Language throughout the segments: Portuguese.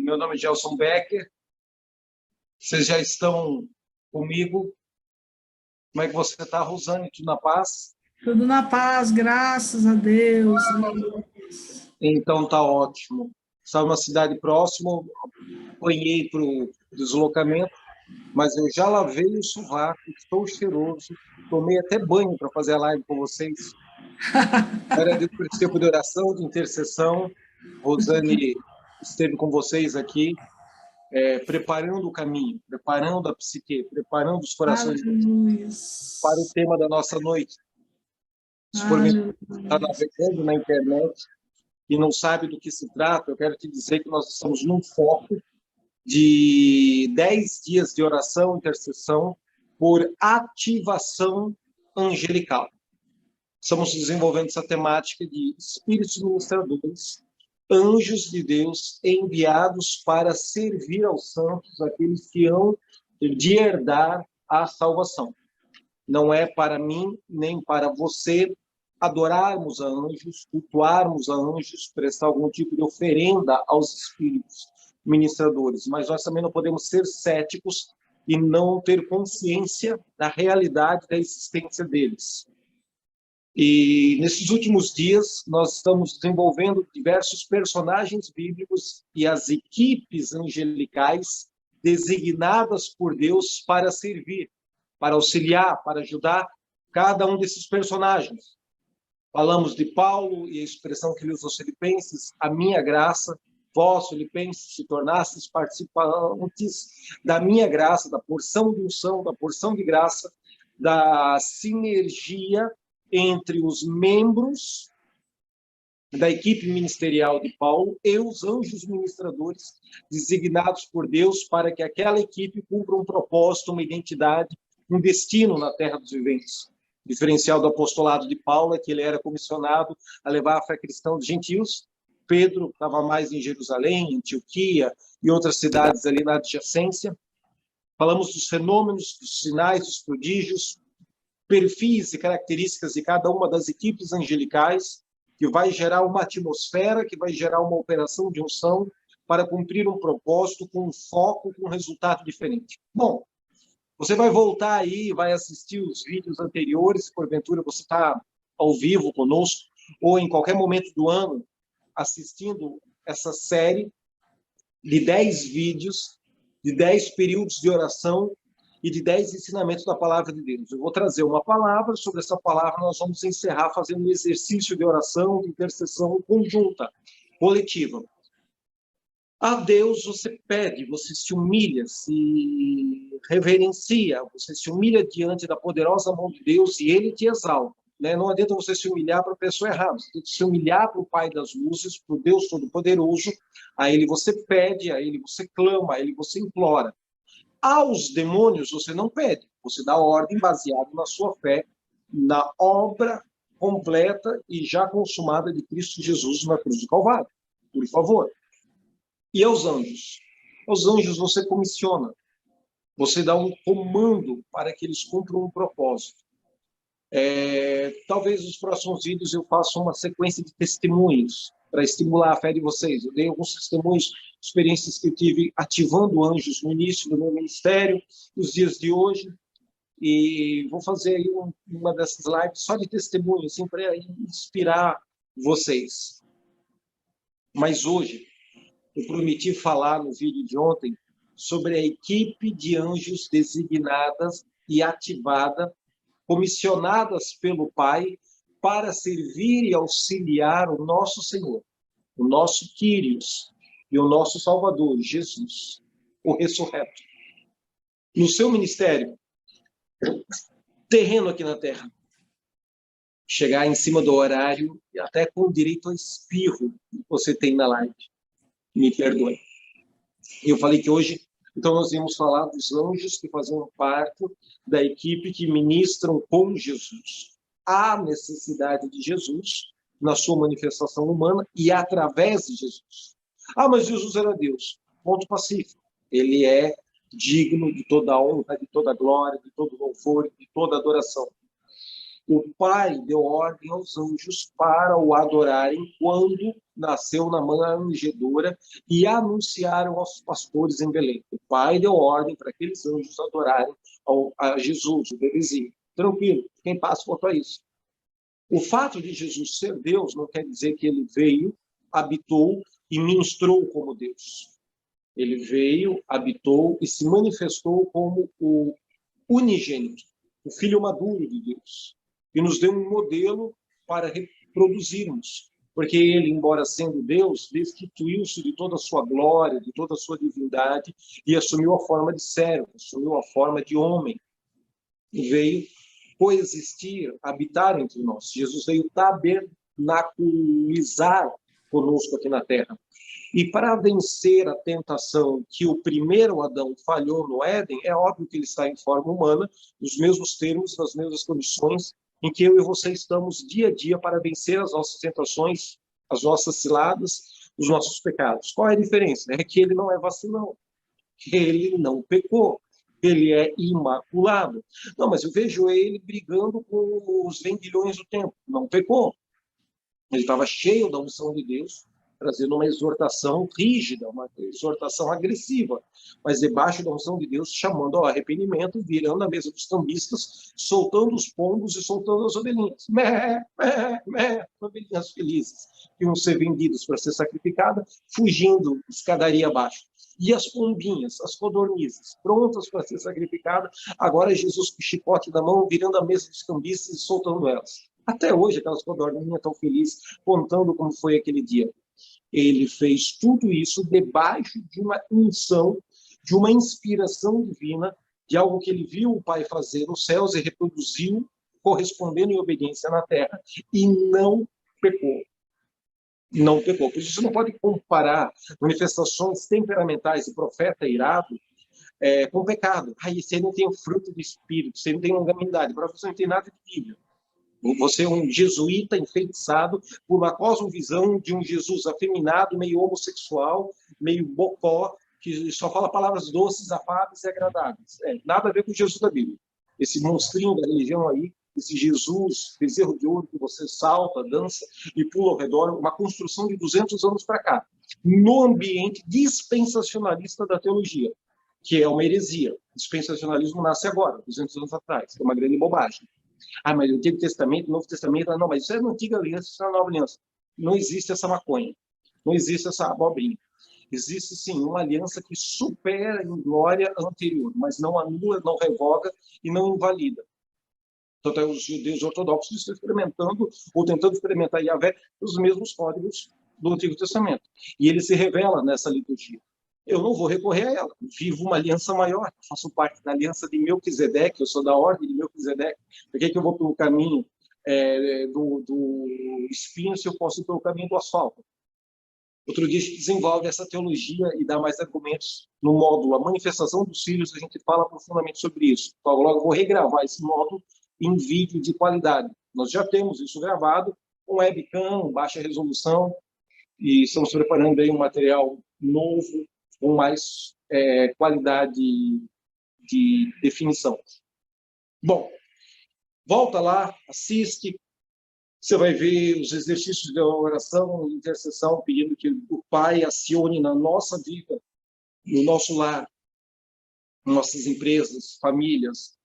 Meu nome é Gelson Becker. Vocês já estão comigo? Como é que você está, Rosane? Tudo na paz? Tudo na paz, graças a Deus. Então tá ótimo. Estava numa cidade próxima, apanhei para o deslocamento, mas eu já lavei o sovaco, estou cheiroso, tomei até banho para fazer a live com vocês. Agradeço por esse tempo de oração, de intercessão. Rosane esteve com vocês aqui, preparando o caminho, preparando a psique, preparando os corações Aleluia. para o tema da nossa noite. Se porventura está navegando na internet e não sabe do que se trata, eu quero te dizer que nós estamos num foco de 10 dias de oração, intercessão, por ativação angelical. Estamos desenvolvendo essa temática de espíritos ministradores, anjos de Deus enviados para servir aos santos, aqueles que hão de herdar a salvação. Não é para mim, nem para você, adorarmos a anjos, cultuarmos a anjos, prestar algum tipo de oferenda aos espíritos ministradores, mas nós também não podemos ser céticos e não ter consciência da realidade da existência deles. E nesses últimos dias, nós estamos desenvolvendo diversos personagens bíblicos e as equipes angelicais designadas por Deus para servir, para auxiliar, para ajudar cada um desses personagens. Falamos de Paulo e a expressão que ele usa aos Filipenses, a minha graça, vós, Filipenses, se tornastes participantes da minha graça, da porção de unção, da porção de graça, da sinergia entre os membros da equipe ministerial de Paulo e os anjos ministradores designados por Deus para que aquela equipe cumpra um propósito, uma identidade, um destino na terra dos viventes. O diferencial do apostolado de Paulo é que ele era comissionado a levar a fé cristã dos gentios. Pedro estava mais em Jerusalém, Antioquia e outras cidades ali na adjacência. Falamos dos fenômenos, dos sinais, dos prodígios, perfis e características de cada uma das equipes angelicais, que vai gerar uma atmosfera, que vai gerar uma operação de unção para cumprir um propósito com um foco, com um resultado diferente. Bom, você vai voltar aí, vai assistir os vídeos anteriores, se porventura você está ao vivo conosco, ou em qualquer momento do ano, assistindo essa série de 10 vídeos, de 10 períodos de oração e de 10 ensinamentos da palavra de Deus. Eu vou trazer uma palavra, sobre essa palavra nós vamos encerrar fazendo um exercício de oração, de intercessão conjunta, coletiva. A Deus você pede, você se humilha, se reverencia, você se humilha diante da poderosa mão de Deus e Ele te exalta. Né? Não adianta você se humilhar para a pessoa errada, você tem que se humilhar para o Pai das luzes, para o Deus Todo-Poderoso, a Ele você pede, a Ele você clama, a Ele você implora. Aos demônios você não pede, você dá ordem baseado na sua fé, na obra completa e já consumada de Cristo Jesus na cruz do Calvário. Por favor. E aos anjos? Aos anjos você comissiona, você dá um comando para que eles cumpram um propósito. Talvez nos próximos vídeos eu faça uma sequência de testemunhos para estimular a fé de vocês. Eu dei alguns testemunhos, experiências que eu tive ativando anjos no início do meu ministério, nos dias de hoje, e vou fazer aí uma dessas lives só de testemunho, assim, para inspirar vocês. Mas hoje, eu prometi falar no vídeo de ontem sobre a equipe de anjos designadas e ativada, comissionadas pelo Pai para servir e auxiliar o nosso Senhor, o nosso Quírios e o nosso Salvador, Jesus, o ressurreto. No seu ministério, terreno aqui na Terra, chegar em cima do horário e até com direito ao espirro que você tem na live. Me perdoe. Eu falei que hoje, então, nós íamos falar dos anjos que faziam parte da equipe que ministram com Jesus. A necessidade de Jesus na sua manifestação humana e através de Jesus. Ah, mas Jesus era Deus. Ponto pacífico. Ele é digno de toda a honra, de toda a glória, de todo o louvor, de toda a adoração. O Pai deu ordem aos anjos para o adorarem quando nasceu na manjedoura e anunciaram aos pastores em Belém. O Pai deu ordem para aqueles anjos adorarem a Jesus, o bebezinho. Tranquilo, quem passa quanto a isso. O fato de Jesus ser Deus não quer dizer que ele veio, habitou e ministrou como Deus. Ele veio, habitou e se manifestou como o unigênito, o Filho maduro de Deus, e nos deu um modelo para reproduzirmos, porque ele, embora sendo Deus, destituiu-se de toda a sua glória, de toda a sua divindade, e assumiu a forma de servo, assumiu a forma de homem, e veio coexistir, habitar entre nós. Jesus veio tabernaculizar conosco aqui na Terra. E para vencer a tentação que o primeiro Adão falhou no Éden, é óbvio que ele está em forma humana, nos mesmos termos, nas mesmas condições em que eu e você estamos dia a dia para vencer as nossas tentações, as nossas ciladas, os nossos pecados. Qual é a diferença? É que ele não é vacilão, que ele não pecou, ele é imaculado. Não, mas eu vejo ele brigando com os vendilhões do templo, não pecou. Ele estava cheio da unção de Deus, trazendo uma exortação rígida, uma exortação agressiva, mas debaixo da unção de Deus, chamando ao arrependimento, virando a mesa dos cambistas, soltando os pombos e soltando as ovelhinhas. Mé, mé, mé, ovelhinhas felizes, que iam ser vendidas para ser sacrificadas, fugindo escadaria abaixo. E as pombinhas, as codornizes, prontas para ser sacrificadas, agora Jesus com o chicote na mão, virando a mesa dos cambistas e soltando elas. Até hoje, aquelas codorninhas estão felizes, contando como foi aquele dia. Ele fez tudo isso debaixo de uma unção, de uma inspiração divina, de algo que ele viu o Pai fazer nos céus e reproduziu, correspondendo em obediência na terra, e não pecou. Não pecou. Por isso, você não pode comparar manifestações temperamentais de profeta irado com pecado. Esse aí não tem o fruto do Espírito, esse aí não tem longanimidade. Para você não tem nada de Bíblia. Você é um jesuíta enfeitiçado por uma cosmovisão de um Jesus afeminado, meio homossexual, meio bocó, que só fala palavras doces, afáveis e agradáveis. Nada a ver com o Jesus da Bíblia. Esse monstrinho da religião aí, esse Jesus, bezerro de ouro que você salta, dança e pula ao redor, uma construção de 200 anos para cá, no ambiente dispensacionalista da teologia, que é uma heresia. O dispensacionalismo nasce agora, 200 anos atrás, que é uma grande bobagem. Mas o Antigo Testamento, o Novo Testamento, não, mas isso é na Antiga Aliança, isso é na Nova Aliança. Não existe essa maconha, não existe essa abobrinha. Existe, sim, uma aliança que supera em glória a anterior, mas não anula, não revoga e não invalida. Então, os judeus ortodoxos estão experimentando, ou tentando experimentar Yahvé, os mesmos códigos do Antigo Testamento. E ele se revela nessa liturgia. Eu não vou recorrer a ela. Vivo uma aliança maior. Faço parte da aliança de Melquisedeque. Eu sou da ordem de Melquisedeque. Por que eu vou pelo caminho do espinho se eu posso ir pelo caminho do asfalto? Outro dia a gente desenvolve essa teologia e dá mais argumentos no módulo A Manifestação dos Filhos. A gente fala profundamente sobre isso. Então, logo eu vou regravar esse módulo em vídeo de qualidade. Nós já temos isso gravado com webcam, baixa resolução, e estamos preparando aí um material novo, com mais qualidade de definição. Bom, volta lá, assiste, você vai ver os exercícios de oração e intercessão, pedindo que o Pai acione na nossa vida, no nosso lar, nossas empresas, famílias,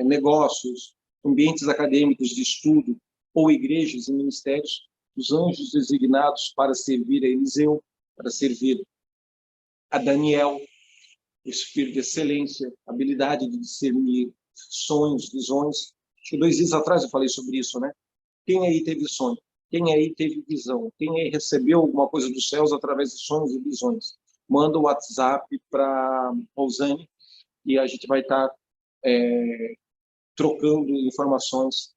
negócios, ambientes acadêmicos de estudo, ou igrejas e ministérios, os anjos designados para servir a Eliseu, para servir a Daniel, o espírito de excelência, habilidade de discernir sonhos, visões. Acho que 2 dias atrás eu falei sobre isso, né? Quem aí teve sonho? Quem aí teve visão? Quem aí recebeu alguma coisa dos céus através de sonhos e visões? Manda o WhatsApp para Rosane e a gente vai estar trocando informações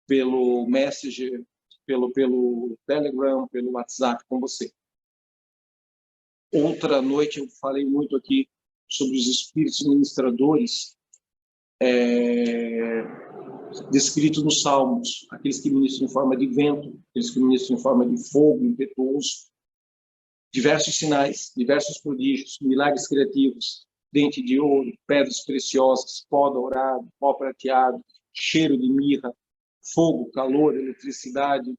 pelo Messenger, pelo Telegram, pelo WhatsApp com você. Outra noite eu falei muito aqui sobre os espíritos ministradores descritos nos Salmos, aqueles que ministram em forma de vento, aqueles que ministram em forma de fogo impetuoso, diversos sinais, diversos prodígios, milagres criativos, dente de ouro, pedras preciosas, pó dourado, pó prateado, cheiro de mirra, fogo, calor, eletricidade.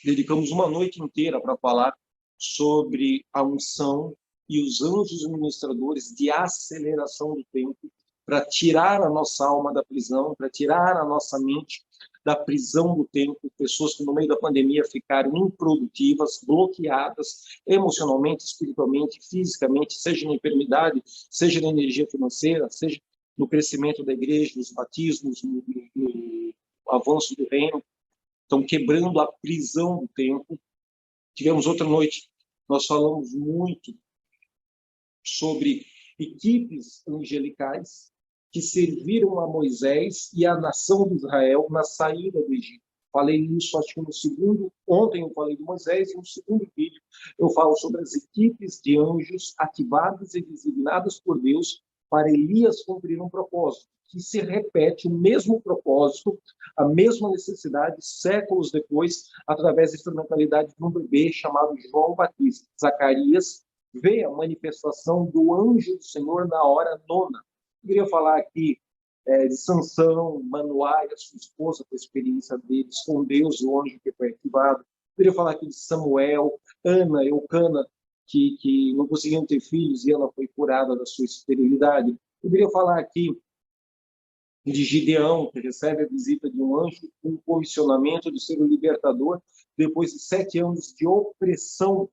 Dedicamos uma noite inteira para falar sobre a unção e os anjos ministradores de aceleração do tempo, para tirar a nossa alma da prisão, para tirar a nossa mente da prisão do tempo. Pessoas que no meio da pandemia ficaram improdutivas, bloqueadas emocionalmente, espiritualmente, fisicamente, seja na enfermidade, seja na energia financeira, seja no crescimento da igreja, nos batismos, no avanço do reino. Estão quebrando a prisão do tempo. Tivemos outra noite, nós falamos muito sobre equipes angelicais que serviram a Moisés e à nação de Israel na saída do Egito. Falei isso, acho que no segundo, ontem eu falei de Moisés, e no segundo vídeo eu falo sobre as equipes de anjos ativadas e designadas por Deus para Elias cumprir um propósito, que se repete o mesmo propósito, a mesma necessidade, séculos depois, através da instrumentalidade de um bebê chamado João Batista. Zacarias vê a manifestação do anjo do Senhor na hora nona. Eu queria falar aqui de Sansão, Manoá e a sua esposa, com a experiência deles com Deus, o anjo que foi ativado. Eu queria falar aqui de Samuel, Ana, Eucana, que não conseguiam ter filhos e ela foi curada da sua esterilidade. Eu queria falar aqui de Gideão, que recebe a visita de um anjo com o comissionamento de ser o libertador depois de 7 anos de opressão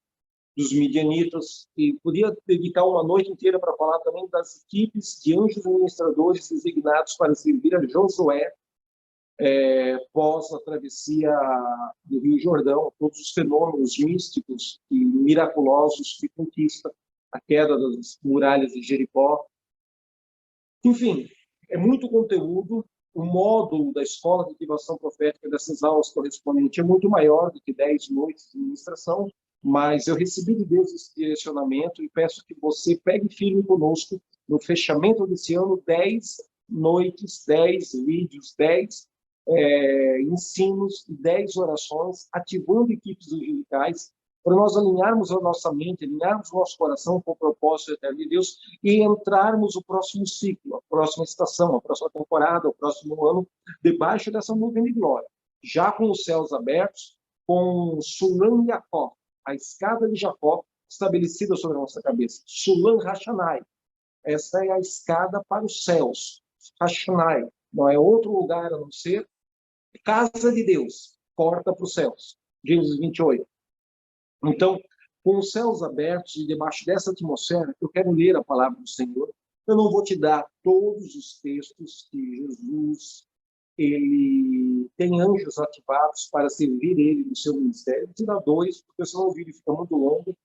dos midianitas. E podia dedicar uma noite inteira para falar também das equipes de anjos ministradores designados para servir a Josué pós a travessia do Rio Jordão, todos os fenômenos místicos e miraculosos que conquista a queda das muralhas de Jericó. Enfim, é muito conteúdo. O módulo da Escola de Ativação Profética dessas aulas correspondentes é muito maior do que 10 noites de ministração, mas eu recebi de Deus esse direcionamento e peço que você pegue firme conosco no fechamento desse ano, 10 noites, 10 vídeos, 10 ensinos e 10 orações, ativando equipes angelicais, para nós alinharmos a nossa mente, alinharmos o nosso coração com o propósito eterno de Deus e entrarmos o próximo ciclo, a próxima estação, a próxima temporada, o próximo ano, debaixo dessa nuvem de glória, já com os céus abertos, com Sulam Jacó, a escada de Jacó estabelecida sobre a nossa cabeça. Sulam Rashanai, essa é a escada para os céus. Rashanai, não é outro lugar a não ser casa de Deus, porta para os céus. Gênesis 28. Então, com os céus abertos e debaixo dessa atmosfera, eu quero ler a palavra do Senhor. Eu não vou te dar todos os textos que Jesus ele tem anjos ativados para servir ele no seu ministério. Vou te dar 2, porque senão o vídeo fica muito longo.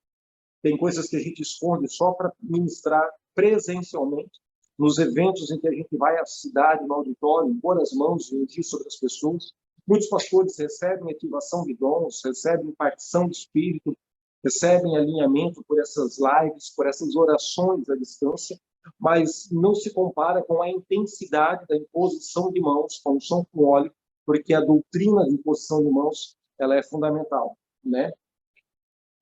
Tem coisas que a gente esconde só para ministrar presencialmente, nos eventos em que a gente vai à cidade, no auditório, pôr as mãos e ungir sobre as pessoas. Muitos pastores recebem ativação de dons, recebem partição de espírito, recebem alinhamento por essas lives, por essas orações à distância, mas não se compara com a intensidade da imposição de mãos, com unção com óleo, porque a doutrina de imposição de mãos ela é fundamental, né?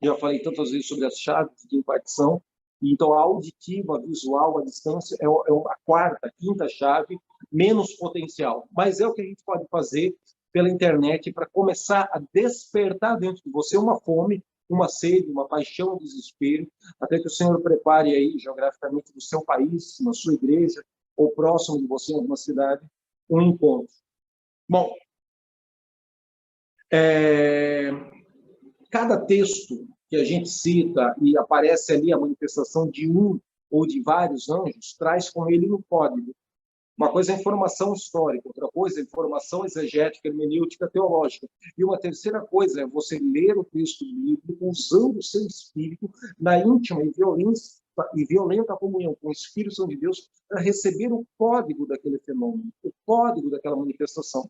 Já falei tantas vezes sobre as chaves de impartição. Então, a auditiva, a visual, a distância é a quarta, quinta chave, menos potencial. Mas é o que a gente pode fazer pela internet para começar a despertar dentro de você uma fome, uma sede, uma paixão, um desespero, até que o Senhor prepare aí, geograficamente, no seu país, na sua igreja, ou próximo de você, em alguma cidade, um encontro. Bom, cada texto que a gente cita e aparece ali a manifestação de um ou de vários anjos, traz com ele um código. Uma coisa é informação histórica, outra coisa é informação exegética, hermenêutica, teológica. E uma terceira coisa é você ler o texto bíblico usando o seu espírito na íntima e violenta comunhão com o Espírito Santo de Deus para receber o código daquele fenômeno, o código daquela manifestação.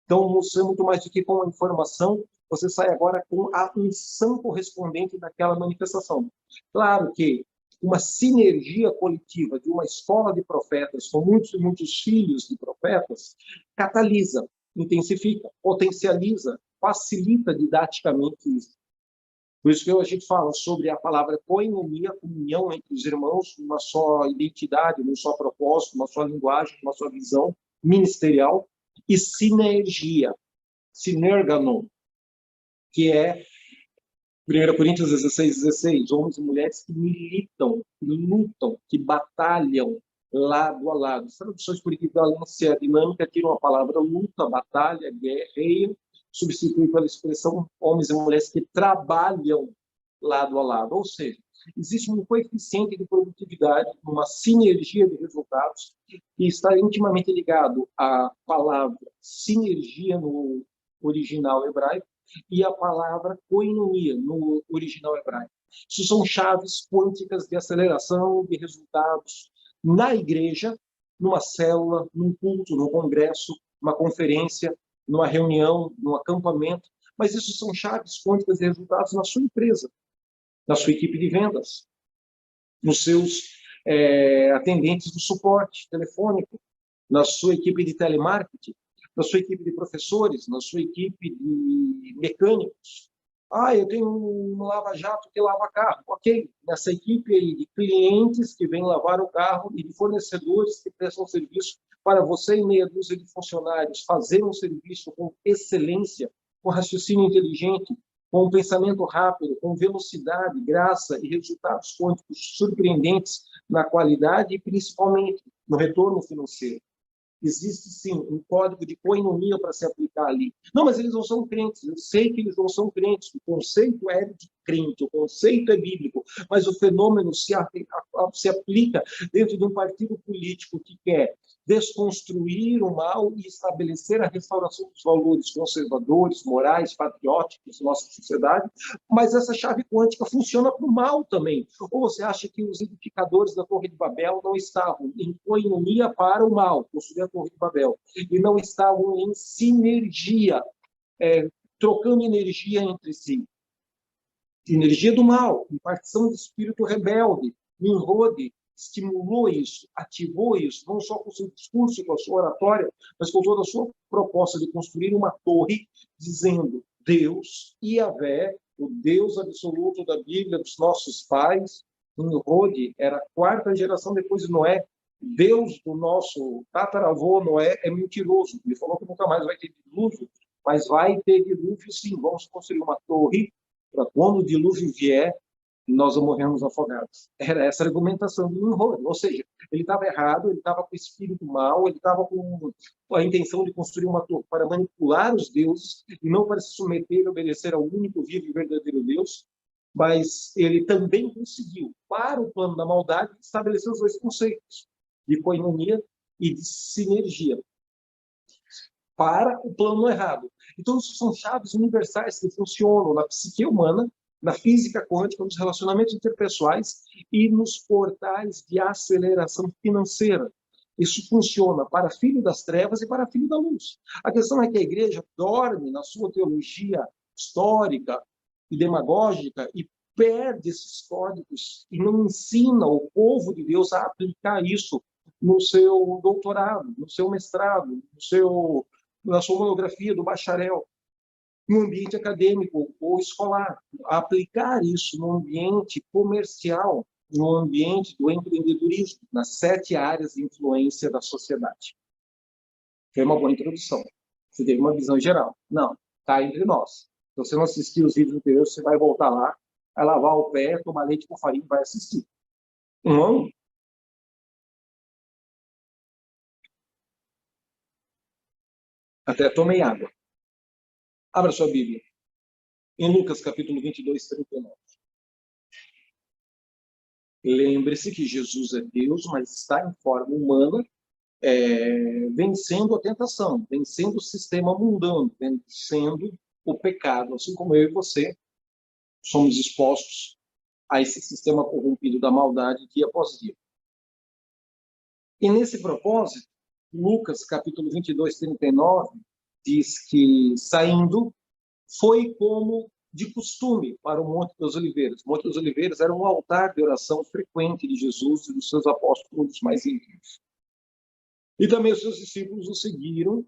Então, você é muito mais do que com a informação, você sai agora com a unção correspondente daquela manifestação. Claro que uma sinergia coletiva de uma escola de profetas com muitos e muitos filhos de profetas catalisa, intensifica, potencializa, facilita didaticamente isso. Por isso que a gente fala sobre a palavra koinonia, comunhão entre os irmãos, uma só identidade, um só propósito, uma só linguagem, uma só visão ministerial. e sinergia, sinergano, que é 1 Coríntios 16, homens e mulheres que militam, que lutam, que batalham lado a lado. As traduções por equivalência dinâmica tiram a palavra luta, batalha, guerreio, substitui pela expressão homens e mulheres que trabalham lado a lado. Ou seja, existe um coeficiente de produtividade, uma sinergia de resultados que está intimamente ligado à palavra sinergia no original hebraico e a palavra koinonia no original hebraico. Isso são chaves quânticas de aceleração de resultados na igreja, numa célula, num culto, num congresso, numa conferência, numa reunião, num acampamento. Mas isso são chaves quânticas de resultados na sua empresa, na sua equipe de vendas, nos seus atendentes do suporte telefônico, na sua equipe de telemarketing, na sua equipe de professores, na sua equipe de mecânicos. Eu tenho um lava-jato que lava carro. Ok, nessa equipe aí de clientes que vêm lavar o carro e de fornecedores que prestam serviço para você e meia dúzia de funcionários fazer um serviço com excelência, com raciocínio inteligente, com um pensamento rápido, com velocidade, graça e resultados quânticos surpreendentes na qualidade e principalmente no retorno financeiro. Existe, sim, um código de koinonia para se aplicar ali. Não, mas eles não são crentes. Eu sei que eles não são crentes. O conceito é de crente, o conceito é bíblico, mas o fenômeno se aplica dentro de um partido político que quer desconstruir o mal e estabelecer a restauração dos valores conservadores, morais, patrióticos da nossa sociedade, mas essa chave quântica funciona para o mal também. Ou você acha que os edificadores da Torre de Babel não estavam em koinonia para o mal, construir a Torre de Babel, e não estavam em sinergia, trocando energia entre si? Energia do mal, impartição de espírito rebelde. Nimrod estimulou isso, ativou isso, não só com o seu discurso, com a sua oratória, mas com toda a sua proposta de construir uma torre, dizendo: Deus, Yahvé, o Deus absoluto da Bíblia dos nossos pais. Nimrod era a quarta geração depois de Noé. Deus do nosso tataravô Noé é mentiroso. Ele falou que nunca mais vai ter dilúvio, mas vai ter dilúvio sim. Vamos construir uma torre para quando o dilúvio vier, nós morremos afogados. Era essa a argumentação do Nimrod. Ou seja, ele estava errado, ele estava com o espírito mau, ele estava com a intenção de construir uma torre para manipular os deuses e não para se submeter e obedecer ao único vivo e verdadeiro Deus, mas ele também conseguiu, para o plano da maldade, estabelecer os dois conceitos, de koinonia e de sinergia, para o plano errado. Então, isso são chaves universais que funcionam na psique humana, na física quântica, nos relacionamentos interpessoais e nos portais de aceleração financeira. Isso funciona para filho das trevas e para filho da luz. A questão é que a igreja dorme na sua teologia histórica e demagógica e perde esses códigos e não ensina o povo de Deus a aplicar isso no seu doutorado, no seu mestrado, na sua monografia do bacharel, no ambiente acadêmico ou escolar. Aplicar isso no ambiente comercial, no ambiente do empreendedorismo, nas 7 áreas de influência da sociedade. Foi uma boa introdução. Você teve uma visão geral. Não, está entre nós. Se você não assistir os vídeos anteriores, você vai voltar lá, vai lavar o pé, tomar leite com farinha e vai assistir. Um. Até tomei água. Abra sua Bíblia. Em Lucas, capítulo 22, 39. Lembre-se que Jesus é Deus, mas está em forma humana, vencendo a tentação, vencendo o sistema mundano, vencendo o pecado, assim como eu e você somos expostos a esse sistema corrompido da maldade dia após dia. E nesse propósito, Lucas, capítulo 22, 39, diz que, saindo, foi como de costume para o Monte das Oliveiras. O Monte das Oliveiras era um altar de oração frequente de Jesus e dos seus apóstolos mais íntimos. E também os seus discípulos o seguiram,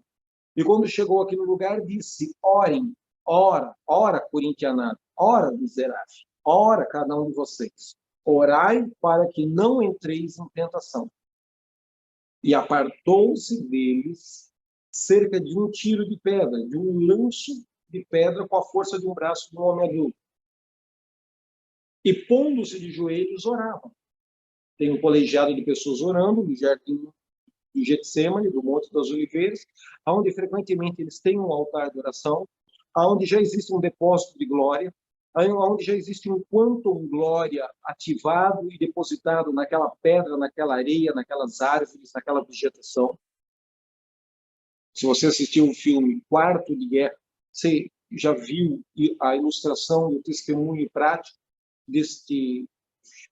e quando chegou aqui no lugar, disse: orem, ora, corintianado, ora, miserável, ora, cada um de vocês, orai para que não entreis em tentação. E apartou-se deles cerca de um tiro de pedra, de um lanço de pedra com a força de um braço de um homem adulto. E pondo-se de joelhos, orava. Tem um colegiado de pessoas orando no jardim do Getsemane, do Monte das Oliveiras, onde frequentemente eles têm um altar de oração, onde já existe um depósito de glória, onde já existe um quantum glória ativado e depositado naquela pedra, naquela areia, naquelas árvores, naquela vegetação. Se você assistiu o filme Quarto de Guerra, você já viu a ilustração e o testemunho prático deste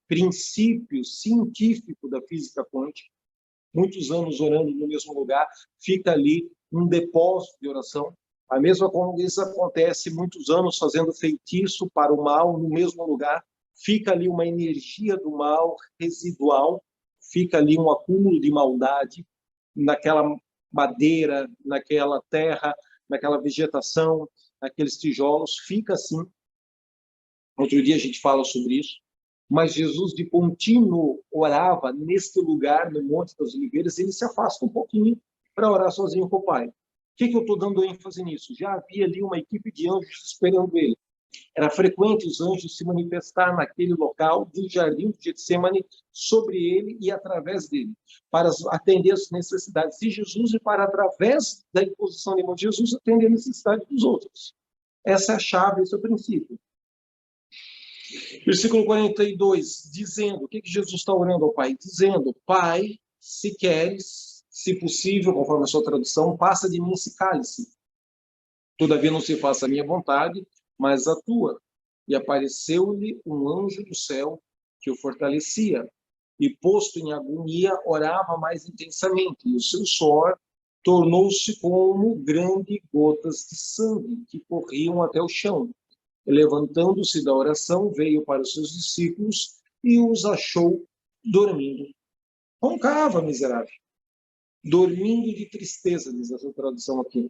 princípio científico da física quântica. Muitos anos orando no mesmo lugar, fica ali um depósito de oração. A mesma coisa isso acontece muitos anos fazendo feitiço para o mal no mesmo lugar, fica ali uma energia do mal residual, fica ali um acúmulo de maldade naquela madeira, naquela terra, naquela vegetação, naqueles tijolos, fica assim. Outro dia a gente fala sobre isso. Mas Jesus de contínuo orava neste lugar, no Monte das Oliveiras, ele se afasta um pouquinho para orar sozinho com o Pai. O que eu estou dando ênfase nisso? Já havia ali uma equipe de anjos esperando ele. Era frequente os anjos se manifestar naquele local do jardim de Getsemane, sobre ele e através dele, para atender as necessidades de Jesus e para, através da imposição de mão de Jesus, atender a necessidade dos outros. Essa é a chave, esse é o princípio. Versículo 42, dizendo, o que Jesus está orando ao Pai? Dizendo, Pai, se queres, se possível, conforme a sua tradução, passa de mim esse cálice. Todavia não se faça a minha vontade, mas a tua. E apareceu-lhe um anjo do céu que o fortalecia. E, posto em agonia, orava mais intensamente. E o seu suor tornou-se como grandes gotas de sangue que corriam até o chão. Levantando-se da oração, veio para os seus discípulos e os achou dormindo. Roncava, miserável. Dormindo de tristeza, diz essa tradução aqui.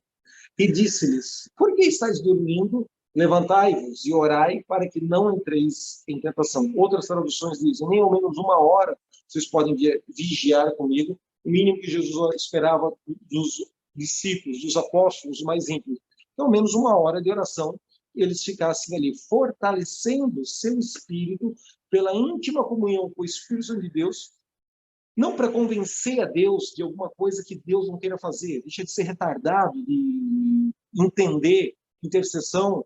E disse-lhes, por que estáis dormindo? Levantai-vos e orai para que não entreis em tentação. Outras traduções dizem, nem ao menos uma hora vocês podem vigiar comigo. O mínimo que Jesus esperava dos discípulos, dos apóstolos mais íntimos. Então, ao menos uma hora de oração, eles ficassem ali, fortalecendo seu espírito pela íntima comunhão com o Espírito Santo de Deus, não para convencer a Deus de alguma coisa que Deus não queira fazer, deixa de ser retardado, de entender intercessão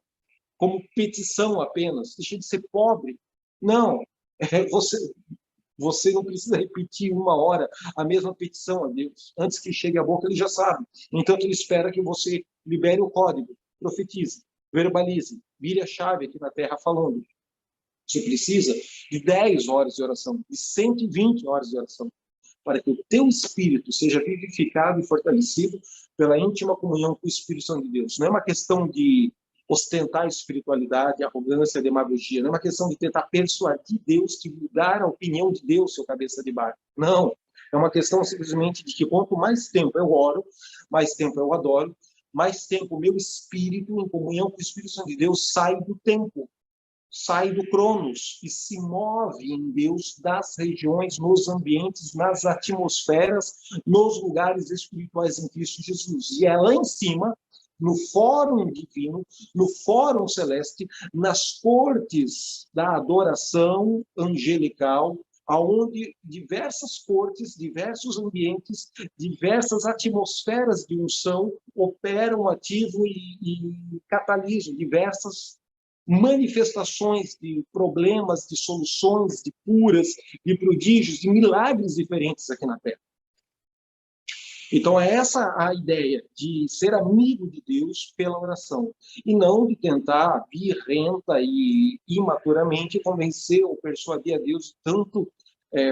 como petição apenas, deixa de ser pobre. Não, você não precisa repetir uma hora a mesma petição a Deus. Antes que chegue à boca, ele já sabe. Então, ele espera que você libere o código, profetize, verbalize, vire a chave aqui na terra falando. Você precisa de 10 horas de oração, de 120 horas de oração, para que o teu espírito seja vivificado e fortalecido pela íntima comunhão com o Espírito Santo de Deus. Não é uma questão de ostentar espiritualidade, arrogância, demagogia. Não é uma questão de tentar persuadir Deus, de mudar a opinião de Deus, seu cabeça de barco. Não. É uma questão simplesmente de que quanto mais tempo eu oro, mais tempo eu adoro, mais tempo o meu espírito, em comunhão com o Espírito Santo de Deus, sai do tempo, sai do cronos e se move em Deus das regiões, nos ambientes, nas atmosferas, nos lugares espirituais em Cristo Jesus. E é lá em cima, no fórum divino, no fórum celeste, nas cortes da adoração angelical, aonde diversas cortes, diversos ambientes, diversas atmosferas de unção operam ativo e catalisam diversas manifestações de problemas, de soluções, de curas, de prodígios, de milagres diferentes aqui na Terra. Então, é essa a ideia de ser amigo de Deus pela oração, e não de tentar birrenta e imaturamente convencer ou persuadir a Deus, tanto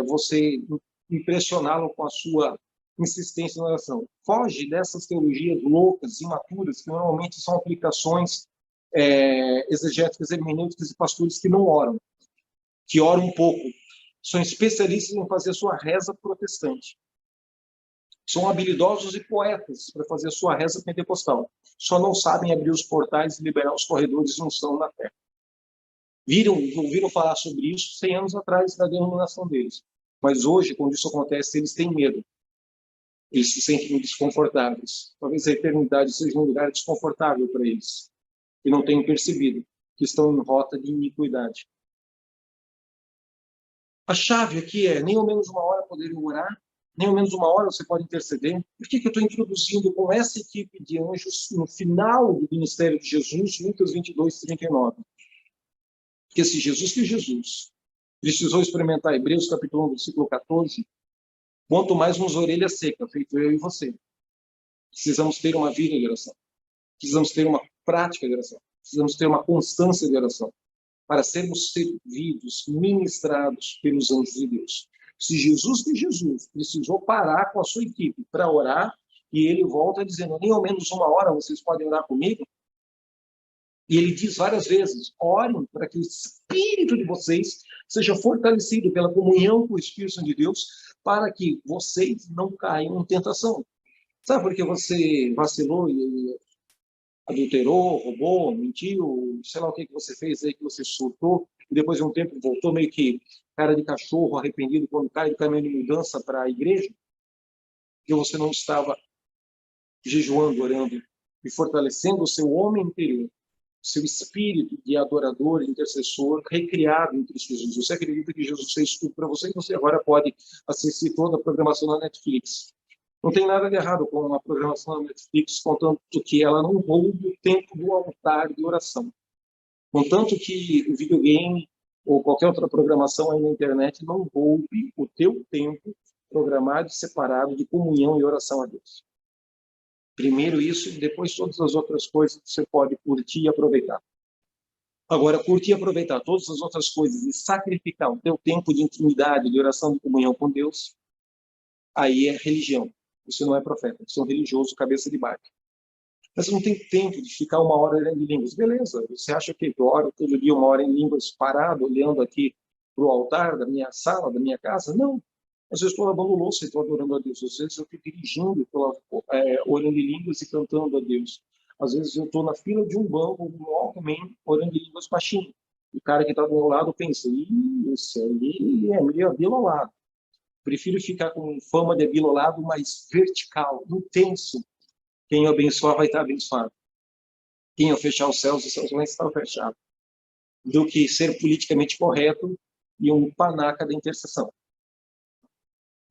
você impressioná-lo com a sua insistência na oração. Foge dessas teologias loucas, imaturas, que normalmente são aplicações exegéticas, hermenêuticas e pastores que não oram, que oram um pouco. São especialistas em fazer a sua reza protestante. São habilidosos e poetas para fazer a sua reza pentecostal. Só não sabem abrir os portais e liberar os corredores de unção na terra. Ouviram falar sobre isso 100 anos atrás, na denominação deles. Mas hoje, quando isso acontece, eles têm medo. Eles se sentem desconfortáveis. Talvez a eternidade seja um lugar desconfortável para eles, e não tenham percebido que estão em rota de iniquidade. A chave aqui é nem ao menos uma hora poderem orar, nem ao menos uma hora você pode interceder. Por que eu estou introduzindo com essa equipe de anjos no final do ministério de Jesus, Lucas 22, 39? Porque se Jesus, que Jesus, precisou experimentar Hebreus capítulo 1, versículo 14, quanto mais nos orelha seca, feito eu e você. Precisamos ter uma vida de oração. Precisamos ter uma prática de oração. Precisamos ter uma constância de oração para sermos servidos, ministrados pelos anjos de Deus. Se Jesus, que Jesus, precisou parar com a sua equipe para orar, e ele volta dizendo, nem ao menos uma hora vocês podem orar comigo, e ele diz várias vezes, orem para que o espírito de vocês seja fortalecido pela comunhão com o Espírito Santo de Deus, para que vocês não caiam em tentação. Sabe por que você vacilou e adulterou, roubou, mentiu, sei lá o que você fez aí, que você surtou, e depois de um tempo voltou meio que cara de cachorro, arrependido, quando cai do caminho de mudança para a igreja? Porque você não estava jejuando, orando e fortalecendo o seu homem interior, seu espírito de adorador, intercessor, recriado em Cristo Jesus. Você acredita que Jesus fez tudo para você e você agora pode assistir toda a programação na Netflix. Não tem nada de errado com a programação da Netflix, contanto que ela não roube o tempo do altar de oração. Contanto que o videogame ou qualquer outra programação aí na internet não roube o teu tempo programado e separado de comunhão e oração a Deus. Primeiro isso, e depois todas as outras coisas que você pode curtir e aproveitar. Agora, curtir e aproveitar todas as outras coisas e sacrificar o teu tempo de intimidade, de oração, de comunhão com Deus, aí é religião. Você não é profeta, você é um religioso, cabeça de barco. Mas você não tem tempo de ficar uma hora orando em línguas. Beleza, você acha que eu oro todo dia uma hora em línguas parado, olhando aqui para o altar da minha sala, da minha casa? Não. Às vezes estou lavando louça e estou adorando a Deus. Às vezes eu estou dirigindo, estou orando em línguas e cantando a Deus. Às vezes eu estou na fila de um banco, no Walkman, orando em línguas baixinho. O cara que está do meu lado pensa, isso ali é meio abilolado. Prefiro ficar com fama de abilolado, mais vertical, intenso. Quem eu abençoar vai estar abençoado. Quem eu fechar os céus vão estar fechados. Do que ser politicamente correto e um panaca da intercessão.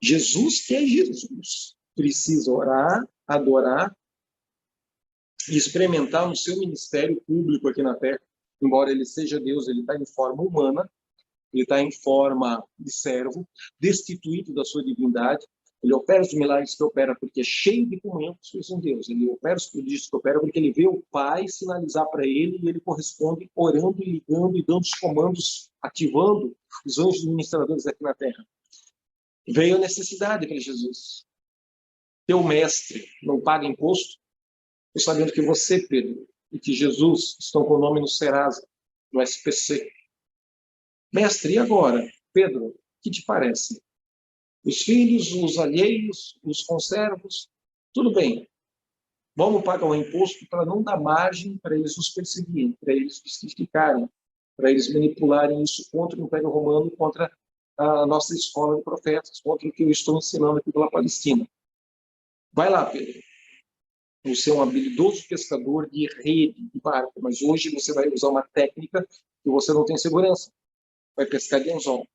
Jesus, que é Jesus, precisa orar, adorar e experimentar no seu ministério público aqui na Terra. Embora ele seja Deus, ele está em forma humana, ele está em forma de servo, destituído da sua divindade. Ele opera os milagres que opera porque é cheio de comunhão com os filhos de Deus. Ele opera os prodígios que opera porque ele vê o Pai sinalizar para ele e ele corresponde orando e ligando e dando os comandos, ativando os anjos ministradores aqui na Terra. Veio a necessidade para Jesus. Teu mestre não paga imposto? Estou sabendo que você, Pedro, e que Jesus estão com o nome no Serasa, no SPC. Mestre, e agora? Pedro, o que te parece? Os filhos, os alheios, os conservos, tudo bem. Vamos pagar o imposto para não dar margem para eles nos perseguirem, para eles justificarem, para eles manipularem isso contra o Império Romano, contra a nossa escola de profetas, contra o que eu estou ensinando aqui pela Palestina. Vai lá, Pedro. Você é um habilidoso pescador de rede, de barco, mas hoje você vai usar uma técnica que você não tem segurança. Vai pescar de anzol.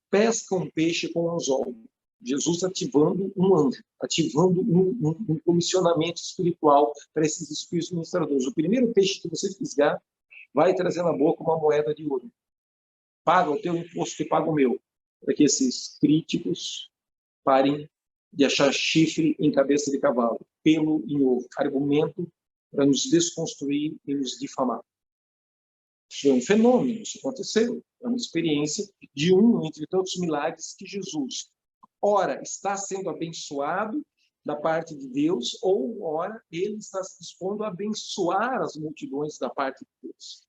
Pesca um peixe com anzol. Jesus ativando um anjo, ativando um comissionamento espiritual para esses espíritos ministradores. O primeiro peixe que você fisgar vai trazer na boca uma moeda de ouro. Paga o teu imposto e paga o meu. Para que esses críticos parem de achar chifre em cabeça de cavalo, pelo em ovo, argumento para nos desconstruir e nos difamar. Foi um fenômeno, isso aconteceu. É uma experiência de entre tantos milagres que Jesus, ora, está sendo abençoado da parte de Deus, ou, ora, ele está se dispondo a abençoar as multidões da parte de Deus.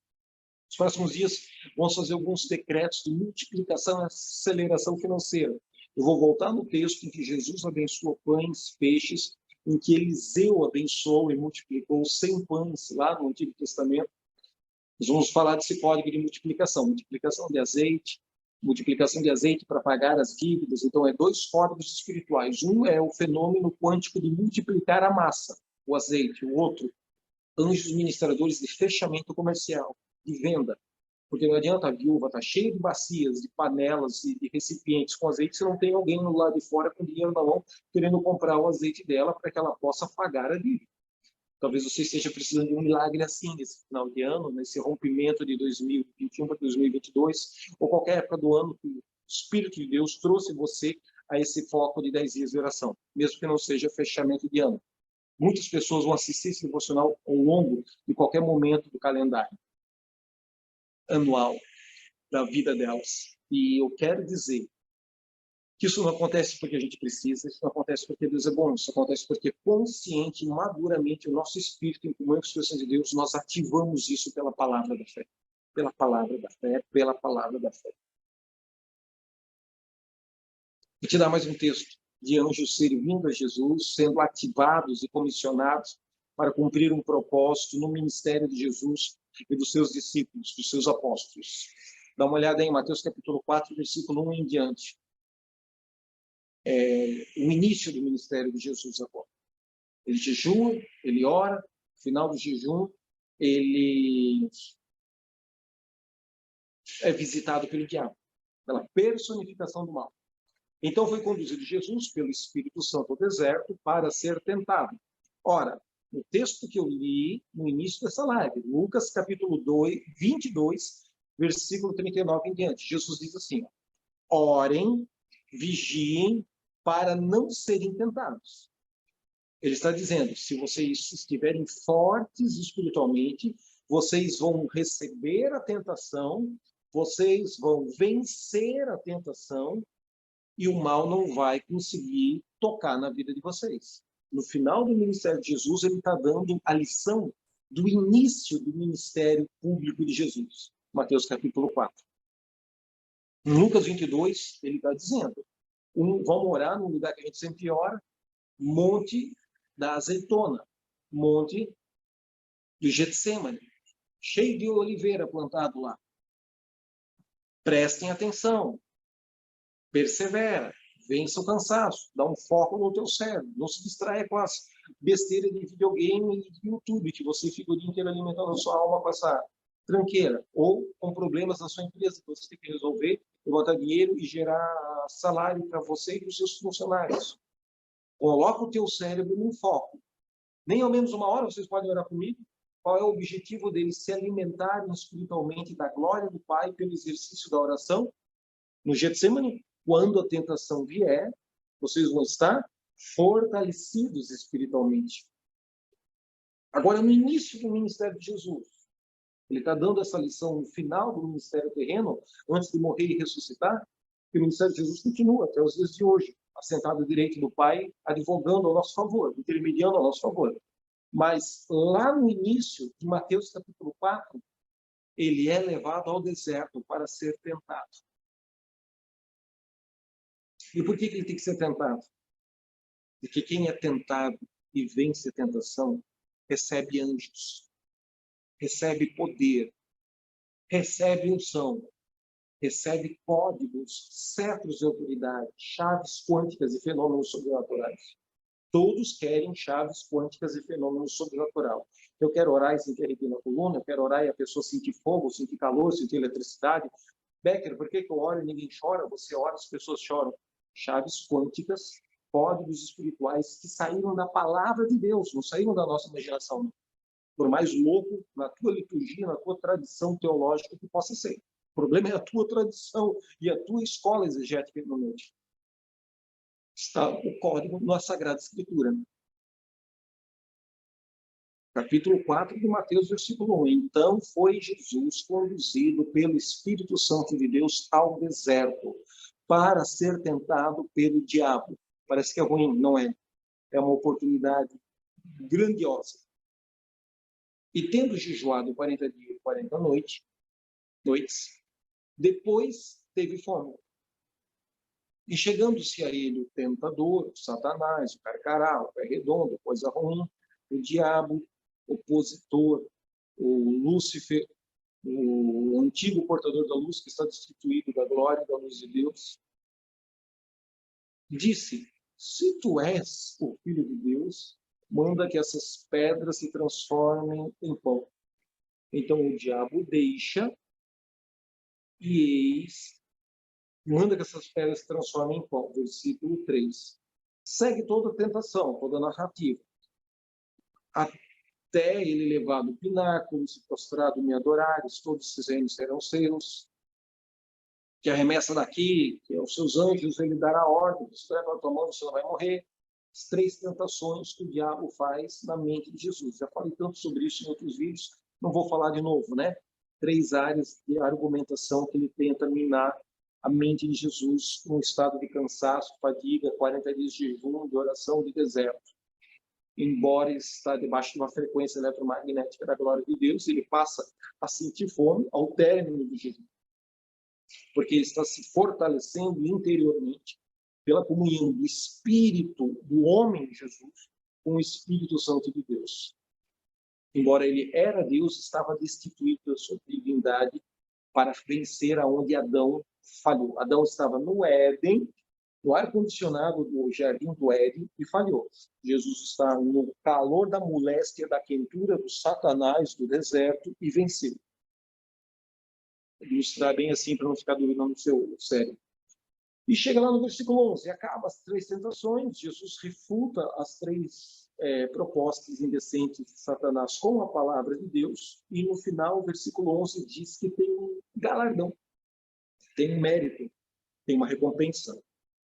Nos próximos dias, vamos fazer alguns decretos de multiplicação e aceleração financeira. Eu vou voltar no texto em que Jesus abençoou pães, peixes, em que Eliseu abençoou e multiplicou 100 pães lá no Antigo Testamento. Nós vamos falar desse código de multiplicação de azeite, multiplicação de azeite para pagar as dívidas. Então, é dois códigos espirituais. Um é o fenômeno quântico de multiplicar a massa, o azeite. O outro, anjos ministradores de fechamento comercial, de venda. Porque não adianta a viúva estar cheia de bacias, de panelas e de recipientes com azeite se não tem alguém no lado de fora com dinheiro na mão querendo comprar o azeite dela para que ela possa pagar a dívida. Talvez você esteja precisando de um milagre assim nesse final de ano, nesse rompimento de 2021 para 2022, ou qualquer época do ano que o Espírito de Deus trouxe você a esse foco de 10 dias de oração, mesmo que não seja fechamento de ano. Muitas pessoas vão assistir esse devocional ao longo de qualquer momento do calendário anual da vida delas. E eu quero dizer que isso não acontece porque a gente precisa, isso não acontece porque Deus é bom, isso acontece porque consciente e maduramente o nosso espírito, em comunhão com a expressão de Deus, nós ativamos isso pela palavra da fé. Pela palavra da fé, pela palavra da fé. Vou te dar mais um texto de anjos servindo a Jesus, sendo ativados e comissionados para cumprir um propósito no ministério de Jesus e dos seus discípulos, dos seus apóstolos. Dá uma olhada em Mateus capítulo 4, versículo 1 em diante. O início do ministério de Jesus agora. Ele jejua, ele ora, no final do jejum, ele é visitado pelo diabo, pela personificação do mal. Então foi conduzido Jesus pelo Espírito Santo ao deserto para ser tentado. Ora, no texto que eu li no início dessa live, Lucas capítulo 22, versículo 39 em diante, Jesus diz assim: orem, vigiem, para não serem tentados. Ele está dizendo, se vocês estiverem fortes espiritualmente, vocês vão receber a tentação, vocês vão vencer a tentação, e o mal não vai conseguir tocar na vida de vocês. No final do ministério de Jesus, ele está dando a lição do início do ministério público de Jesus. Mateus capítulo 4. Em Lucas 22, ele está dizendo, vamos orar num lugar que a gente sempre ora, Monte da Azeitona, Monte do Getsêmani, cheio de oliveira plantado lá. Prestem atenção, persevera, vença o cansaço, dá um foco no teu cérebro, não se distraia com as besteiras de videogame e de YouTube, que você fica o dia inteiro alimentando a sua alma com essa tranqueira, ou com problemas na sua empresa que você tem que resolver, botar dinheiro e gerar salário para você e para os seus funcionários. Coloca o teu cérebro num foco. Nem ao menos uma hora vocês podem orar comigo. Qual é o objetivo deles? Se alimentarem espiritualmente da glória do Pai pelo exercício da oração. No Getsemane, quando a tentação vier, vocês vão estar fortalecidos espiritualmente. Agora, no início do ministério de Jesus, ele está dando essa lição no final do ministério terreno, antes de morrer e ressuscitar, que o ministério de Jesus continua até os dias de hoje, assentado à direita do Pai, advogando ao nosso favor, intermediando ao nosso favor. Mas lá no início de Mateus capítulo 4, ele é levado ao deserto para ser tentado. E por que ele tem que ser tentado? Porque quem é tentado e vence a tentação, recebe anjos, recebe poder, recebe unção, recebe códigos, cetros de autoridade, chaves quânticas e fenômenos sobrenaturais. Todos querem chaves quânticas e fenômenos sobrenaturais. Eu quero orar e sentir arrepio na coluna, eu quero orar e a pessoa sentir fogo, sentir calor, sentir eletricidade. Becker, por que eu oro e ninguém chora? Você ora, as pessoas choram. Chaves quânticas, códigos espirituais que saíram da palavra de Deus, não saíram da nossa imaginação. Por mais louco, na tua liturgia, na tua tradição teológica que possa ser. O problema é a tua tradição e a tua escola exegética hermenêutica. Está o código na Sagrada Escritura. Capítulo 4 de Mateus, versículo 1. Então foi Jesus conduzido pelo Espírito Santo de Deus ao deserto para ser tentado pelo diabo. Parece que é ruim, não é? É uma oportunidade grandiosa. E tendo jejuado 40 dias e 40 noites, depois teve fome. E chegando-se a ele o tentador, o Satanás, o carcará, o pé redondo, coisa ruim, o diabo, o opositor, o Lúcifer, o antigo portador da luz, que está destituído da glória e da luz de Deus, disse: se tu és o Filho de Deus, manda que essas pedras se transformem em pão. Então o diabo deixa e manda que essas pedras se transformem em pão. Versículo 3. Segue toda a tentação, toda a narrativa. Até ele levar do pináculo, se prostrado me adorares, todos esses reinos serão seus. Que arremessa daqui, que aos seus anjos ele dará ordem, escreve a tua mão, você não vai morrer. As 3 tentações que o diabo faz na mente de Jesus. Já falei tanto sobre isso em outros vídeos, não vou falar de novo, né? 3 áreas de argumentação que ele tenta minar a mente de Jesus num estado de cansaço, fadiga, 40 dias de jejum, de oração, de deserto. Embora ele está debaixo de uma frequência eletromagnética da glória de Deus, ele passa a sentir fome ao término do jejum, porque ele está se fortalecendo interiormente pela comunhão do Espírito do homem Jesus com o Espírito Santo de Deus. Embora ele era Deus, estava destituído da sua divindade para vencer aonde Adão falhou. Adão estava no Éden, no ar-condicionado do jardim do Éden, e falhou. Jesus está no calor da moléstia, da quentura do Satanás, do deserto, e venceu. Ilustrar bem assim, para não ficar duvidando no seu cérebro. E chega lá no versículo 11, acaba as 3 tentações, Jesus refuta as 3 propostas indecentes de Satanás com a palavra de Deus, e no final, o versículo 11 diz que tem um galardão, tem um mérito, tem uma recompensa,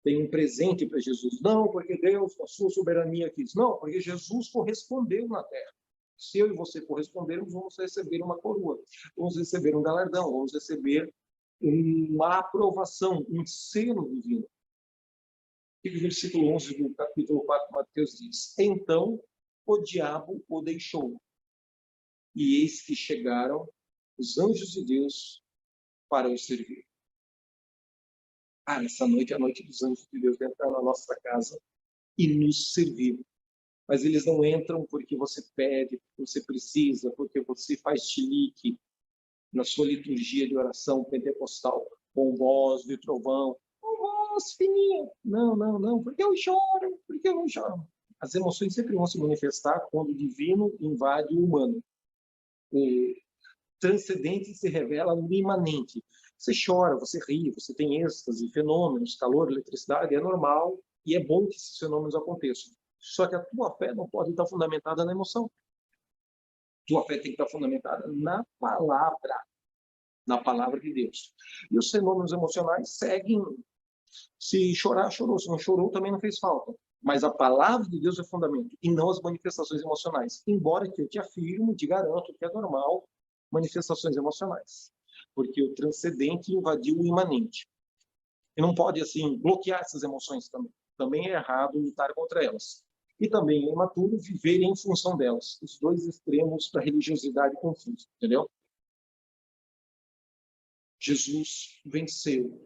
tem um presente para Jesus. Não porque Deus, com a sua soberania, quis. Não, porque Jesus correspondeu na terra. Se eu e você correspondermos, vamos receber uma coroa, vamos receber um galardão, vamos receber uma aprovação, um selo divino. E o versículo 11 do capítulo 4 de Mateus diz: então o diabo o deixou, e eis que chegaram os anjos de Deus para o servir. Essa noite é a noite dos anjos de Deus entrar na nossa casa e nos servir. Mas eles não entram porque você pede, porque você precisa, porque você faz chilique na sua liturgia de oração pentecostal, com voz de trovão, com voz fininha. Não, porque eu choro, porque eu não choro. As emoções sempre vão se manifestar quando o divino invade o humano. O transcendente se revela no imanente. Você chora, você ri, você tem êxtase, fenômenos, calor, eletricidade, é normal e é bom que esses fenômenos aconteçam. Só que a tua fé não pode estar fundamentada na emoção. Tua fé tem que estar fundamentada na palavra de Deus. E os fenômenos emocionais seguem. Se chorar, chorou. Se não chorou, também não fez falta. Mas a palavra de Deus é fundamento, e não as manifestações emocionais. Embora que eu te afirmo, te garanto que é normal manifestações emocionais. Porque o transcendente invadiu o imanente. E não pode, assim, bloquear essas emoções também. Também é errado lutar contra elas. E também é imaturo viver em função delas. Os 2 extremos da religiosidade confusa, entendeu? Jesus venceu.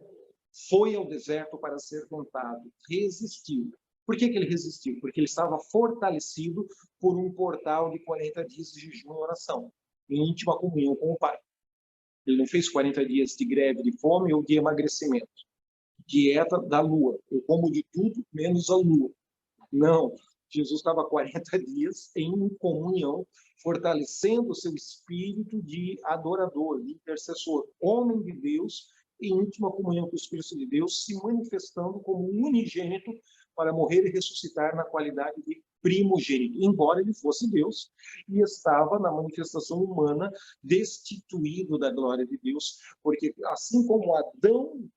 Foi ao deserto para ser tentado. Resistiu. Por que ele resistiu? Porque ele estava fortalecido por um portal de 40 dias de jejum e oração, em íntima comunhão com o Pai. Ele não fez 40 dias de greve de fome ou de emagrecimento. Dieta da lua. Eu como de tudo, menos a lua. Não. Jesus estava 40 dias em comunhão, fortalecendo o seu espírito de adorador, de intercessor, homem de Deus, em íntima comunhão com o Espírito de Deus, se manifestando como unigênito para morrer e ressuscitar na qualidade de primogênito, embora ele fosse Deus, e estava na manifestação humana, destituído da glória de Deus, porque assim como Adão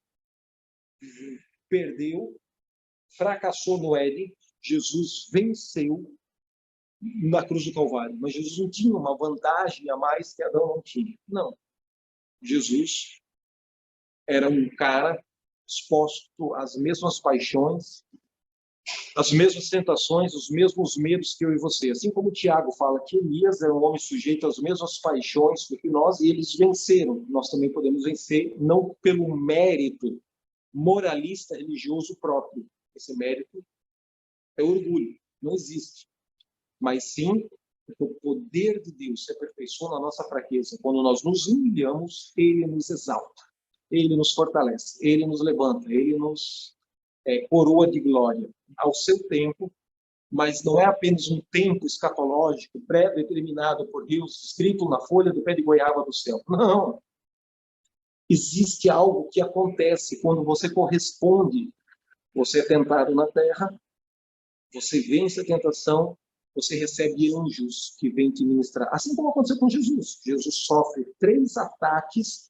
perdeu, fracassou no Éden, Jesus venceu na cruz do Calvário. Mas Jesus não tinha uma vantagem a mais que Adão não tinha. Não. Jesus era um cara exposto às mesmas paixões, às mesmas tentações, os mesmos medos que eu e você. Assim como o Tiago fala que Elias era um homem sujeito às mesmas paixões do que nós, e eles venceram. Nós também podemos vencer, não pelo mérito moralista religioso próprio. Esse mérito é orgulho, não existe. Mas sim Porque o poder de Deus se aperfeiçoa na nossa fraqueza. Quando nós nos humilhamos, Ele nos exalta, Ele nos fortalece, Ele nos levanta, Ele nos coroa de glória ao seu tempo, mas não é apenas um tempo escatológico, pré-determinado por Deus, escrito na folha do pé de goiaba do céu. Não. Existe algo que acontece quando você corresponde. Você é tentado na terra, você vence a tentação, você recebe anjos que vêm te ministrar. Assim como aconteceu com Jesus. Jesus sofre 3 ataques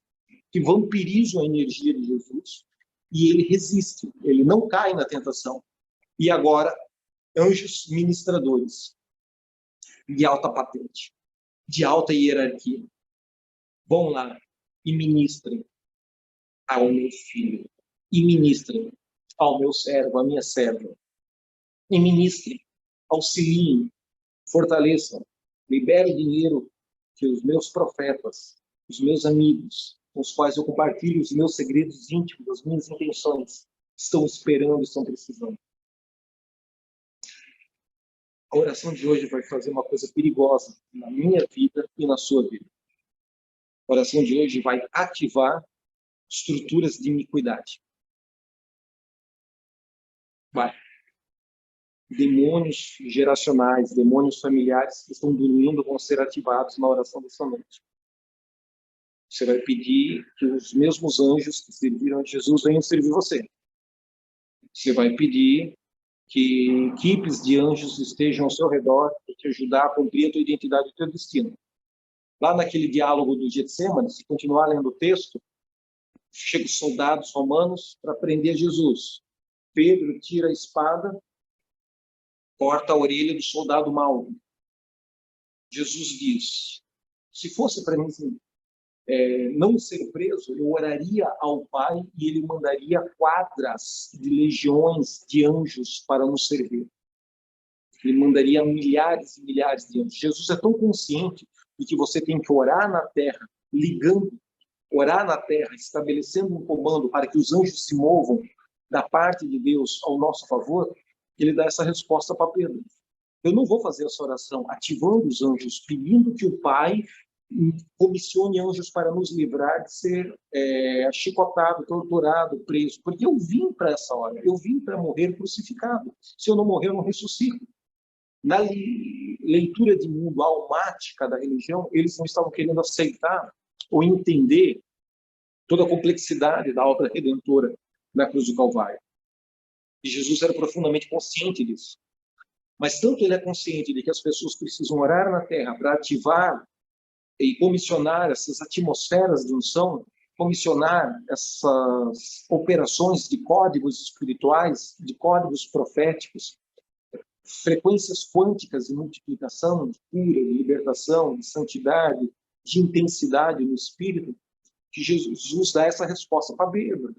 que vampirizam a energia de Jesus e ele resiste, ele não cai na tentação. E agora, anjos ministradores de alta patente, de alta hierarquia, vão lá e ministrem ao meu filho, e ministrem ao meu servo, à minha serva, e ministrem, auxiliem, fortaleçam, liberem dinheiro que os meus profetas, os meus amigos, com os quais eu compartilho os meus segredos íntimos, as minhas intenções, estão esperando, estão precisando. A oração de hoje vai fazer uma coisa perigosa na minha vida e na sua vida. A oração de hoje vai ativar estruturas de iniquidade. Vai. Demônios geracionais, demônios familiares que estão dormindo vão ser ativados na oração dessa noite. Você vai pedir que os mesmos anjos que serviram a Jesus venham servir você. Você vai pedir que equipes de anjos estejam ao seu redor para te ajudar a cumprir a tua identidade e o teu destino. Lá naquele diálogo do Getsêmani, se continuar lendo o texto, chegam os soldados romanos para prender Jesus. Pedro tira a espada, corta a orelha do soldado Mauro. Jesus diz, se fosse para mim não ser preso, eu oraria ao Pai e ele mandaria quadras de legiões de anjos para nos servir. Ele mandaria milhares e milhares de anjos. Jesus é tão consciente de que você tem que orar na terra, ligando, orar na terra, estabelecendo um comando para que os anjos se movam da parte de Deus ao nosso favor, ele dá essa resposta para Pedro. Eu não vou fazer essa oração ativando os anjos, pedindo que o Pai comissione anjos para nos livrar de ser chicotado, torturado, preso, porque eu vim para essa hora, eu vim para morrer crucificado. Se eu não morrer, eu não ressuscito. Na leitura de mundo almática da religião, eles não estavam querendo aceitar ou entender toda a complexidade da obra redentora na cruz do Calvário. E Jesus era profundamente consciente disso. Mas tanto ele é consciente de que as pessoas precisam orar na terra para ativar e comissionar essas atmosferas de unção, comissionar essas operações de códigos espirituais, de códigos proféticos, frequências quânticas de multiplicação, de cura, de libertação, de santidade, de intensidade no espírito, que Jesus dá essa resposta para Pedro.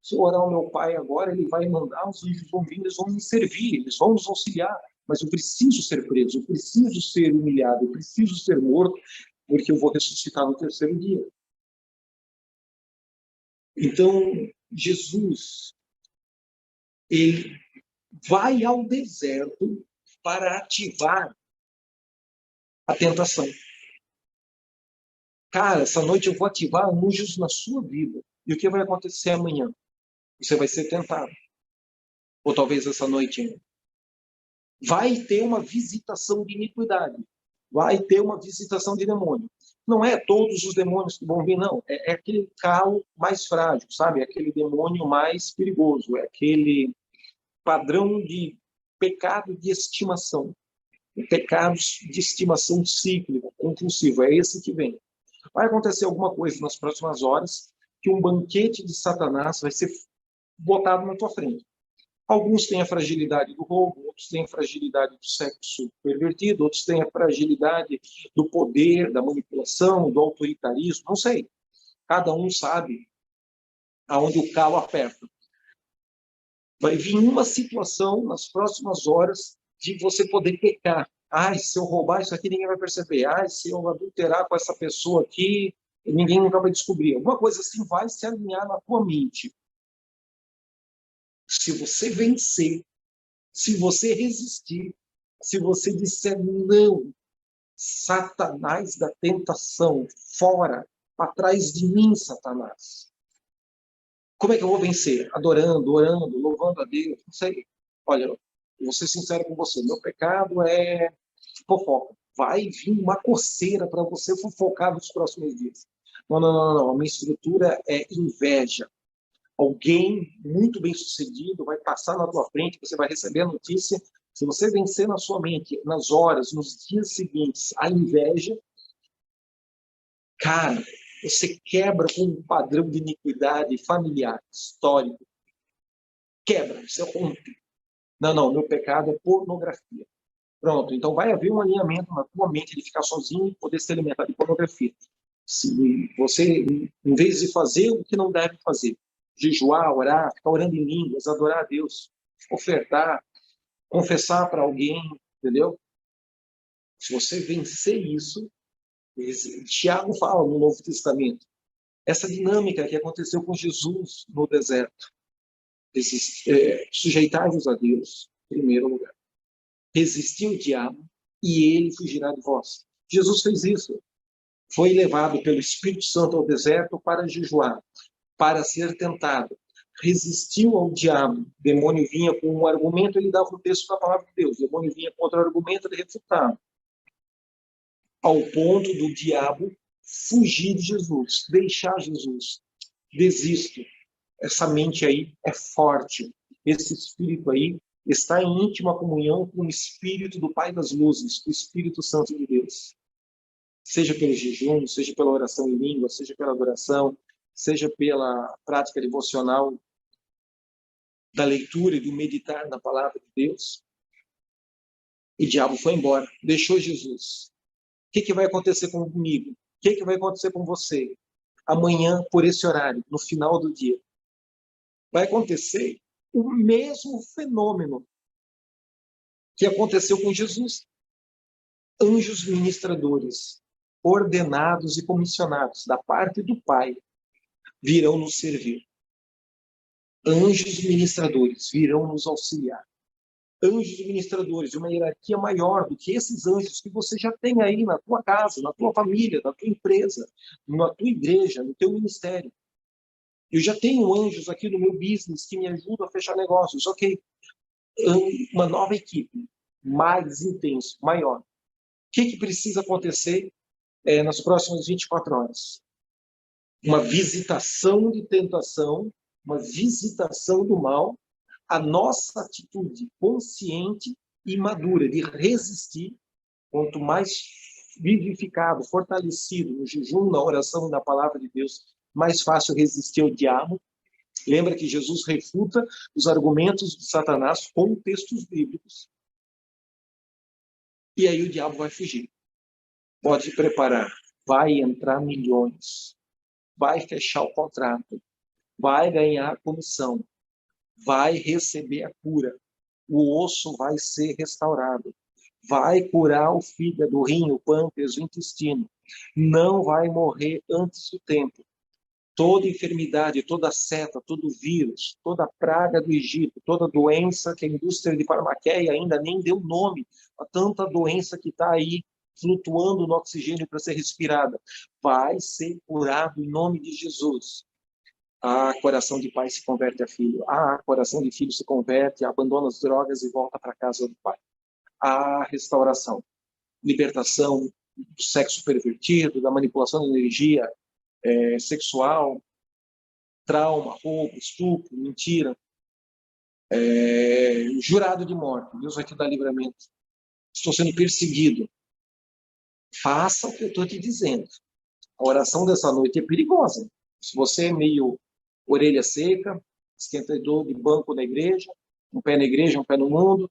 Se eu orar ao meu Pai agora, ele vai mandar, os anjos vão vir, eles vão me servir, eles vão nos auxiliar, mas eu preciso ser preso, eu preciso ser humilhado, eu preciso ser morto, porque eu vou ressuscitar no 3º dia. Então, Jesus, ele vai ao deserto para ativar a tentação. Cara, essa noite eu vou ativar anjos na sua vida. E o que vai acontecer amanhã? Você vai ser tentado. Ou talvez essa noite ainda. Vai ter uma visitação de iniquidade. Vai ter uma visitação de demônio. Não é todos os demônios que vão vir, não. É aquele calo mais frágil, sabe? É aquele demônio mais perigoso. É aquele padrão de pecado de estimação. Pecados de estimação cíclica, compulsiva. É esse que vem. Vai acontecer alguma coisa nas próximas horas que um banquete de Satanás vai ser botado na tua frente. Alguns têm a fragilidade do roubo, outros têm a fragilidade do sexo pervertido, outros têm a fragilidade do poder, da manipulação, do autoritarismo, não sei. Cada um sabe aonde o calo aperta. Vai vir uma situação nas próximas horas de você poder pecar. Ai, se eu roubar isso aqui, ninguém vai perceber. Ai, se eu adulterar com essa pessoa aqui, ninguém nunca vai descobrir. Alguma coisa assim vai se alinhar na tua mente. Se você vencer, se você resistir, se você disser não, Satanás da tentação, fora, para trás de mim, Satanás. Como é que eu vou vencer? Adorando, orando, louvando a Deus, não sei. Olha, eu vou ser sincero com você, meu pecado é fofoca. Vai vir uma coceira para você fofocar nos próximos dias. Não, não, não, não. A minha estrutura é inveja. Alguém muito bem sucedido vai passar na tua frente, você vai receber a notícia. Se você vencer na sua mente, nas horas, nos dias seguintes, a inveja, cara, você quebra com um padrão de iniquidade familiar, histórico. Quebra, você rompe. Não, não, meu pecado é pornografia. Pronto, então vai haver um alinhamento na tua mente de ficar sozinho e poder se alimentar de pornografia. Se você, em vez de fazer o que não deve fazer, jejuar, orar, ficar orando em línguas, adorar a Deus, ofertar, confessar para alguém, entendeu? Se você vencer isso, Tiago fala no Novo Testamento, essa dinâmica que aconteceu com Jesus no deserto, sujeitai-vos a Deus, em primeiro lugar, resistir o diabo e ele fugirá de vós. Jesus fez isso. Foi levado pelo Espírito Santo ao deserto para jejuar, para ser tentado. Resistiu ao diabo. O demônio vinha com um argumento, ele dava o texto da palavra de Deus. O demônio vinha com outro argumento, ele refutava. Ao ponto do diabo fugir de Jesus, deixar Jesus. Desisto. Essa mente aí é forte. Esse espírito aí está em íntima comunhão com o Espírito do Pai das Luzes, o Espírito Santo de Deus. Seja pelo jejum, seja pela oração em língua, seja pela adoração, seja pela prática devocional da leitura e do meditar na palavra de Deus. O diabo foi embora, deixou Jesus. O que vai acontecer comigo? O que vai acontecer com você? Amanhã, por esse horário, no final do dia, vai acontecer o mesmo fenômeno que aconteceu com Jesus. Anjos ministradores, ordenados e comissionados da parte do Pai, virão nos servir. Anjos ministradores virão nos auxiliar. Anjos ministradores de uma hierarquia maior do que esses anjos que você já tem aí na tua casa, na tua família, na tua empresa, na tua igreja, no teu ministério. Eu já tenho anjos aqui no meu business que me ajudam a fechar negócios. Ok, uma nova equipe, mais intenso, maior. O que precisa acontecer nas próximas 24 horas? Uma visitação de tentação, uma visitação do mal, a nossa atitude consciente e madura de resistir, quanto mais vivificado, fortalecido no jejum, na oração e na palavra de Deus, mais fácil resistir ao diabo. Lembra que Jesus refuta os argumentos de Satanás com textos bíblicos. E aí o diabo vai fugir. Pode preparar. Vai entrar milhões. Vai fechar o contrato. Vai ganhar comissão. Vai receber a cura. O osso vai ser restaurado. Vai curar o fígado, o rim, o pâncreas, o intestino. Não vai morrer antes do tempo. Toda enfermidade, toda seta, todo vírus, toda praga do Egito, toda doença que a indústria de farmaqueia ainda nem deu nome, a tanta doença que está aí flutuando no oxigênio para ser respirada, vai ser curado em nome de Jesus. Coração de pai se converte a filho. Coração de filho se converte, abandona as drogas e volta para a casa do pai. Restauração, libertação do sexo pervertido, da manipulação de energia sexual, trauma, roubo, estupro, mentira, jurado de morte. Deus vai te dar livramento. Estou sendo perseguido. Faça o que eu estou te dizendo. A oração dessa noite é perigosa. Se você é meio orelha seca, esquentador de banco na igreja, um pé na igreja, um pé no mundo,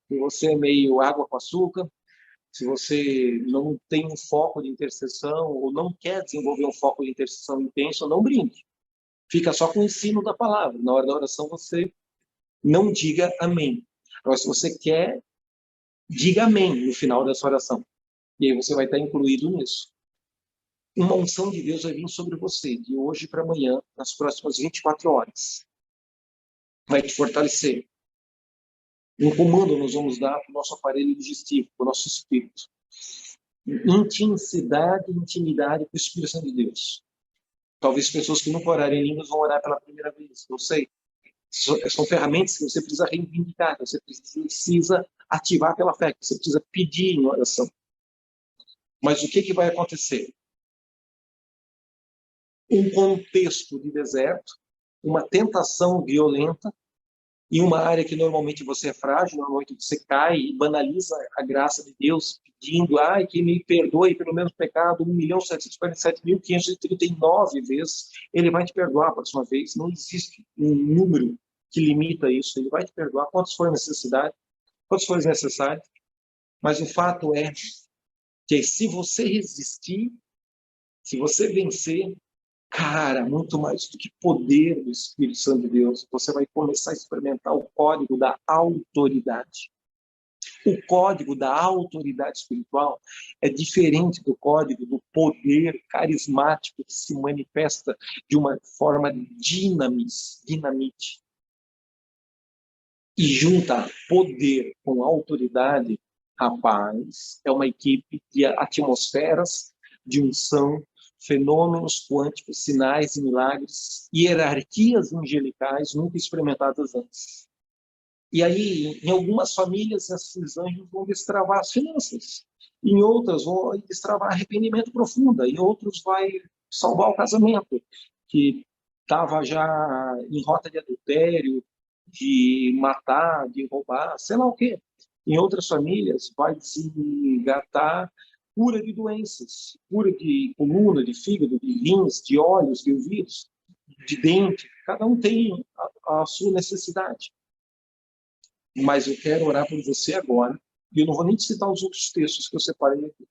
se você é meio água com açúcar, se você não tem um foco de intercessão ou não quer desenvolver um foco de intercessão intenso, não brinque. Fica só com o ensino da palavra. Na hora da oração, você não diga amém. Agora, se você quer, diga amém no final dessa oração. E aí você vai estar incluído nisso. Uma unção de Deus vai vir sobre você, de hoje para amanhã, nas próximas 24 horas. Vai te fortalecer. Um comando nós vamos dar para o nosso aparelho digestivo, para o nosso espírito. intimidade com o Espírito Santo de Deus. Talvez pessoas que nunca oraram em línguas vão orar pela primeira vez, não sei. São ferramentas que você precisa reivindicar, que você precisa ativar pela fé, que você precisa pedir em oração. Mas o que vai acontecer? Um contexto de deserto, uma tentação violenta, em uma área que normalmente você é frágil, normalmente você cai e banaliza a graça de Deus, pedindo, que me perdoe pelo mesmo pecado 1.747.539 vezes, ele vai te perdoar a próxima vez. Não existe um número que limita isso, ele vai te perdoar quantas forem necessárias, mas o fato é que se você resistir, se você vencer, cara, muito mais do que poder do Espírito Santo de Deus, você vai começar a experimentar o código da autoridade. O código da autoridade espiritual é diferente do código do poder carismático que se manifesta de uma forma dinamite. E junta poder com autoridade, rapaz, é uma equipe de atmosferas, de unção, fenômenos quânticos, sinais e milagres, hierarquias angelicais nunca experimentadas antes. E aí, em algumas famílias, esses anjos vão destravar as finanças. Em outras, vão destravar arrependimento profundo. Em outros, vai salvar o casamento, que estava já em rota de adultério, de matar, de roubar, sei lá o quê. Em outras famílias, vai desengatar cura de doenças, cura de coluna, de fígado, de rins, de olhos, de ouvidos, de dente. Cada um tem a sua necessidade. Mas eu quero orar por você agora, e eu não vou nem te citar os outros textos que eu separei aqui.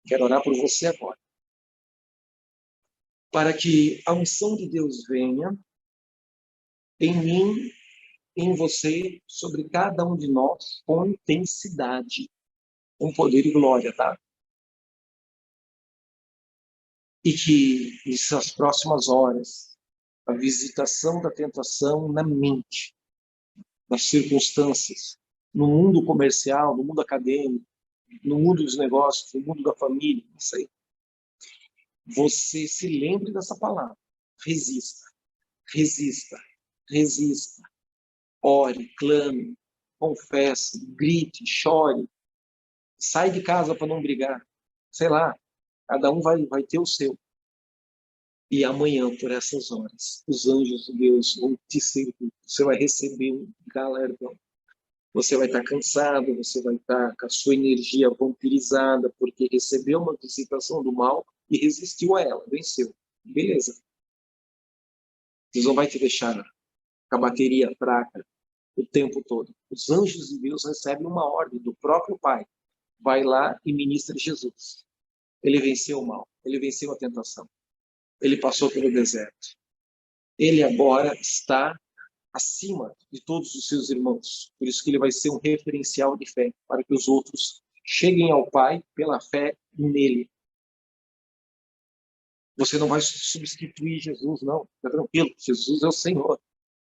Quero orar por você agora. Para que a unção de Deus venha em mim, em você, sobre cada um de nós, com intensidade, com poder e glória, tá? E que, nessas próximas horas, a visitação da tentação na mente, nas circunstâncias, no mundo comercial, no mundo acadêmico, no mundo dos negócios, no mundo da família, não sei. Você se lembre dessa palavra. Resista, resista, resista. Ore, clame, confesse, grite, chore. Sai de casa para não brigar. Sei lá, cada um vai ter o seu. E amanhã, por essas horas, os anjos de Deus vão te servir. Você vai receber um galardão. Você vai estar cansado, você vai estar com a sua energia vampirizada, porque recebeu uma visitação do mal e resistiu a ela, venceu. Beleza. Deus não vai te deixar com a bateria fraca o tempo todo. Os anjos de Deus recebem uma ordem do próprio Pai. Vai lá e ministra Jesus. Ele venceu o mal, ele venceu a tentação. Ele passou pelo deserto. Ele agora está acima de todos os seus irmãos. Por isso que ele vai ser um referencial de fé, para que os outros cheguem ao Pai pela fé nele. Você não vai substituir Jesus, não. Fica tranquilo, Jesus é o Senhor.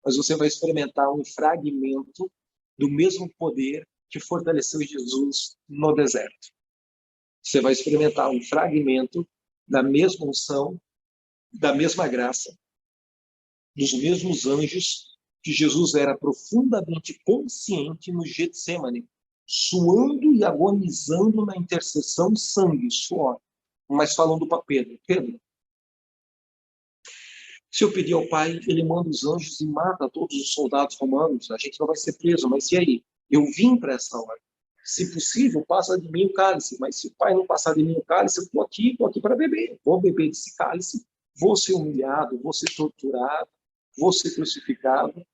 Mas você vai experimentar um fragmento do mesmo poder que fortaleceu Jesus no deserto. Você vai experimentar um fragmento da mesma unção, da mesma graça, dos mesmos anjos que Jesus era profundamente consciente no Getsemane, suando e agonizando na intercessão, sangue, suor. Mas falando para Pedro, Pedro, se eu pedir ao Pai, ele manda os anjos e mata todos os soldados romanos, a gente não vai ser preso, mas e aí? Eu vim para essa hora. Se possível, passa de mim o cálice, mas se o Pai não passar de mim o cálice, eu estou aqui para beber. Vou beber desse cálice, vou ser humilhado, vou ser torturado, vou ser crucificado,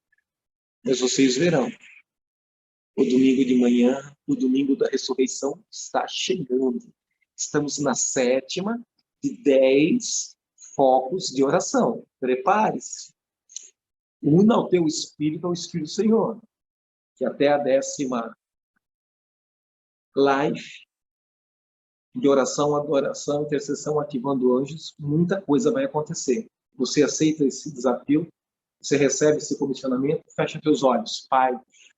mas vocês verão. O domingo de manhã, o domingo da ressurreição está chegando. Estamos na 7ª de 10 focos de oração. Prepare-se. Una o teu espírito ao Espírito do Senhor, que até a 10ª live de oração, adoração, intercessão, ativando anjos, muita coisa vai acontecer. Você aceita esse desafio? Você recebe esse comissionamento? Fecha teus olhos. Pai,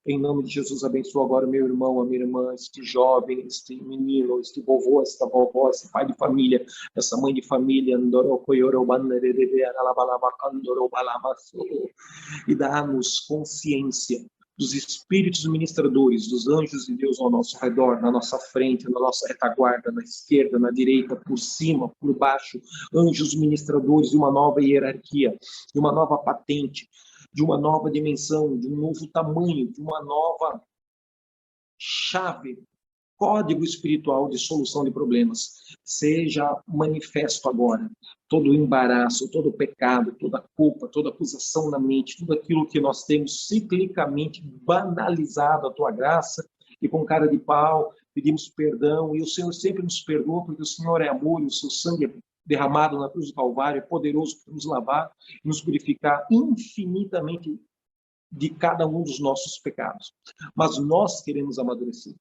Em nome de Jesus, abençoa agora o meu irmão, a minha irmã, este jovem, este menino, este vovô, esta vovó, esse pai de família, essa mãe de família. E dá-nos consciência dos espíritos ministradores, dos anjos de Deus ao nosso redor, na nossa frente, na nossa retaguarda, na esquerda, na direita, por cima, por baixo, anjos ministradores de uma nova hierarquia, de uma nova patente, de uma nova dimensão, de um novo tamanho, de uma nova chave, código espiritual de solução de problemas. Seja manifesto agora todo o embaraço, todo o pecado, toda a culpa, toda a acusação na mente, tudo aquilo que nós temos ciclicamente banalizado a tua graça, e com cara de pau pedimos perdão, e o Senhor sempre nos perdoa, porque o Senhor é amor, e o seu sangue é derramado na cruz do Calvário, é poderoso para nos lavar e nos purificar infinitamente de cada um dos nossos pecados. Mas nós queremos amadurecer.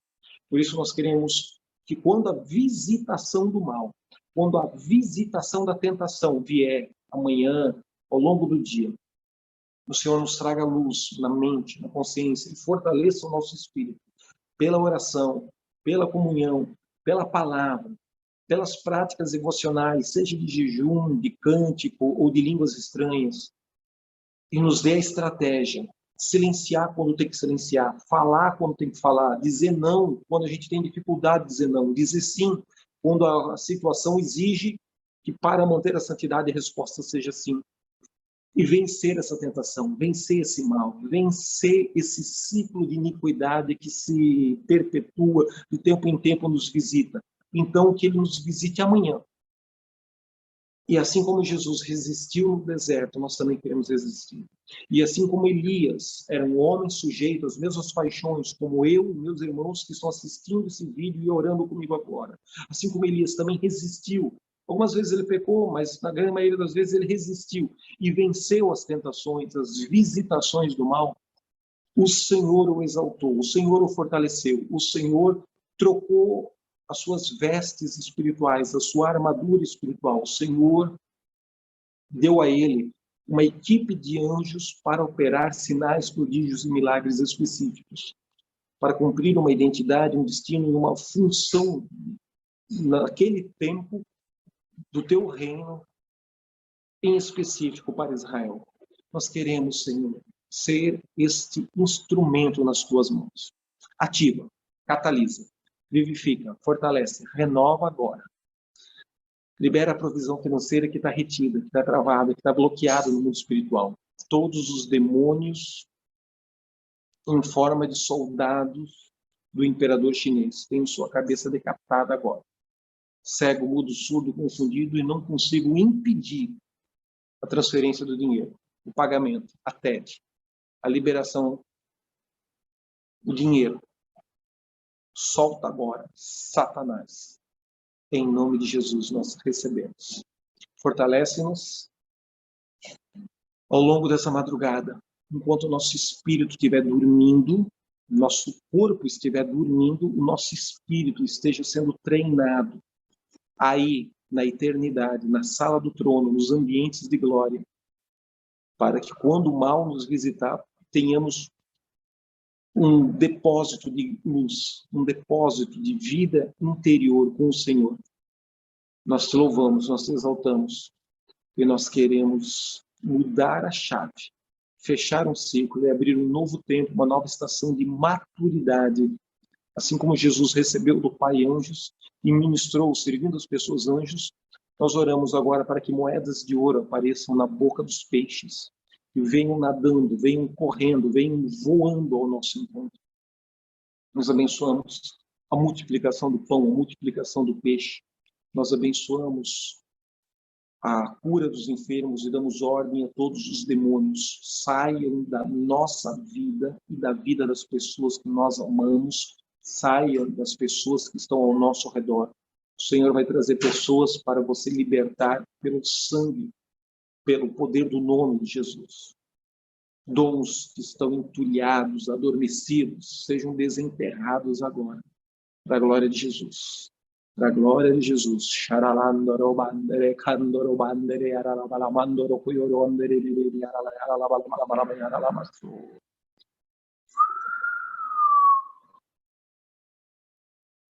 Por isso nós queremos que quando a visitação do mal, quando a visitação da tentação vier amanhã, ao longo do dia, o Senhor nos traga luz na mente, na consciência, e fortaleça o nosso espírito pela oração, pela comunhão, pela palavra, pelas práticas devocionais, seja de jejum, de cântico ou de línguas estranhas, e nos dê a estratégia, silenciar quando tem que silenciar, falar quando tem que falar, dizer não quando a gente tem dificuldade de dizer não, dizer sim quando a situação exige que, para manter a santidade, a resposta seja sim. E vencer essa tentação, vencer esse mal, vencer esse ciclo de iniquidade que se perpetua, de tempo em tempo nos visita. Então, que ele nos visite amanhã. E assim como Jesus resistiu no deserto, nós também queremos resistir. E assim como Elias era um homem sujeito às mesmas paixões, como eu e meus irmãos que estão assistindo esse vídeo e orando comigo agora. Assim como Elias também resistiu. Algumas vezes ele pecou, mas na grande maioria das vezes ele resistiu e venceu as tentações, as visitações do mal. O Senhor o exaltou, o Senhor o fortaleceu, o Senhor trocou as suas vestes espirituais, a sua armadura espiritual. O Senhor deu a ele uma equipe de anjos para operar sinais, prodígios e milagres específicos, para cumprir uma identidade, um destino e uma função naquele tempo do teu reino, em específico para Israel. Nós queremos, Senhor, ser este instrumento nas tuas mãos. Ativa, catalisa, vivifica, fortalece, renova agora. Libera a provisão financeira que está retida, que está travada, que está bloqueada no mundo espiritual. Todos os demônios em forma de soldados do imperador chinês têm sua cabeça decapitada agora. Cego, mudo, surdo, confundido, e não consigo impedir a transferência do dinheiro, o pagamento, a TED, a liberação, o dinheiro. Solta agora, Satanás. Em nome de Jesus nós recebemos. Fortalece-nos ao longo dessa madrugada, enquanto o nosso espírito estiver dormindo, nosso corpo estiver dormindo, o nosso espírito esteja sendo treinado aí na eternidade, na sala do trono, nos ambientes de glória, para que quando o mal nos visitar, tenhamos um depósito de luz, um depósito de vida interior com o Senhor. Nós te louvamos, nós te exaltamos, e nós queremos mudar a chave, fechar um ciclo e abrir um novo tempo, uma nova estação de maturidade. Assim como Jesus recebeu do Pai anjos e ministrou, servindo as pessoas anjos, nós oramos agora para que moedas de ouro apareçam na boca dos peixes, e venham nadando, venham correndo, venham voando ao nosso encontro. Nós abençoamos a multiplicação do pão, a multiplicação do peixe. Nós abençoamos a cura dos enfermos e damos ordem a todos os demônios. Saiam da nossa vida e da vida das pessoas que nós amamos. Saiam das pessoas que estão ao nosso redor. O Senhor vai trazer pessoas para você libertar pelo sangue, pelo poder do nome de Jesus. Dons que estão entulhados, adormecidos, sejam desenterrados agora, para a glória de Jesus. Para a glória de Jesus.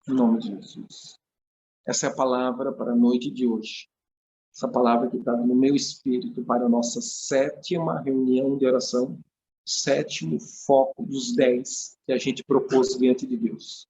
Em nome de Jesus. Essa é a palavra para a noite de hoje. Essa palavra que está no meu espírito para a nossa 7ª reunião de oração, 7º foco dos 10 que a gente propôs diante de Deus.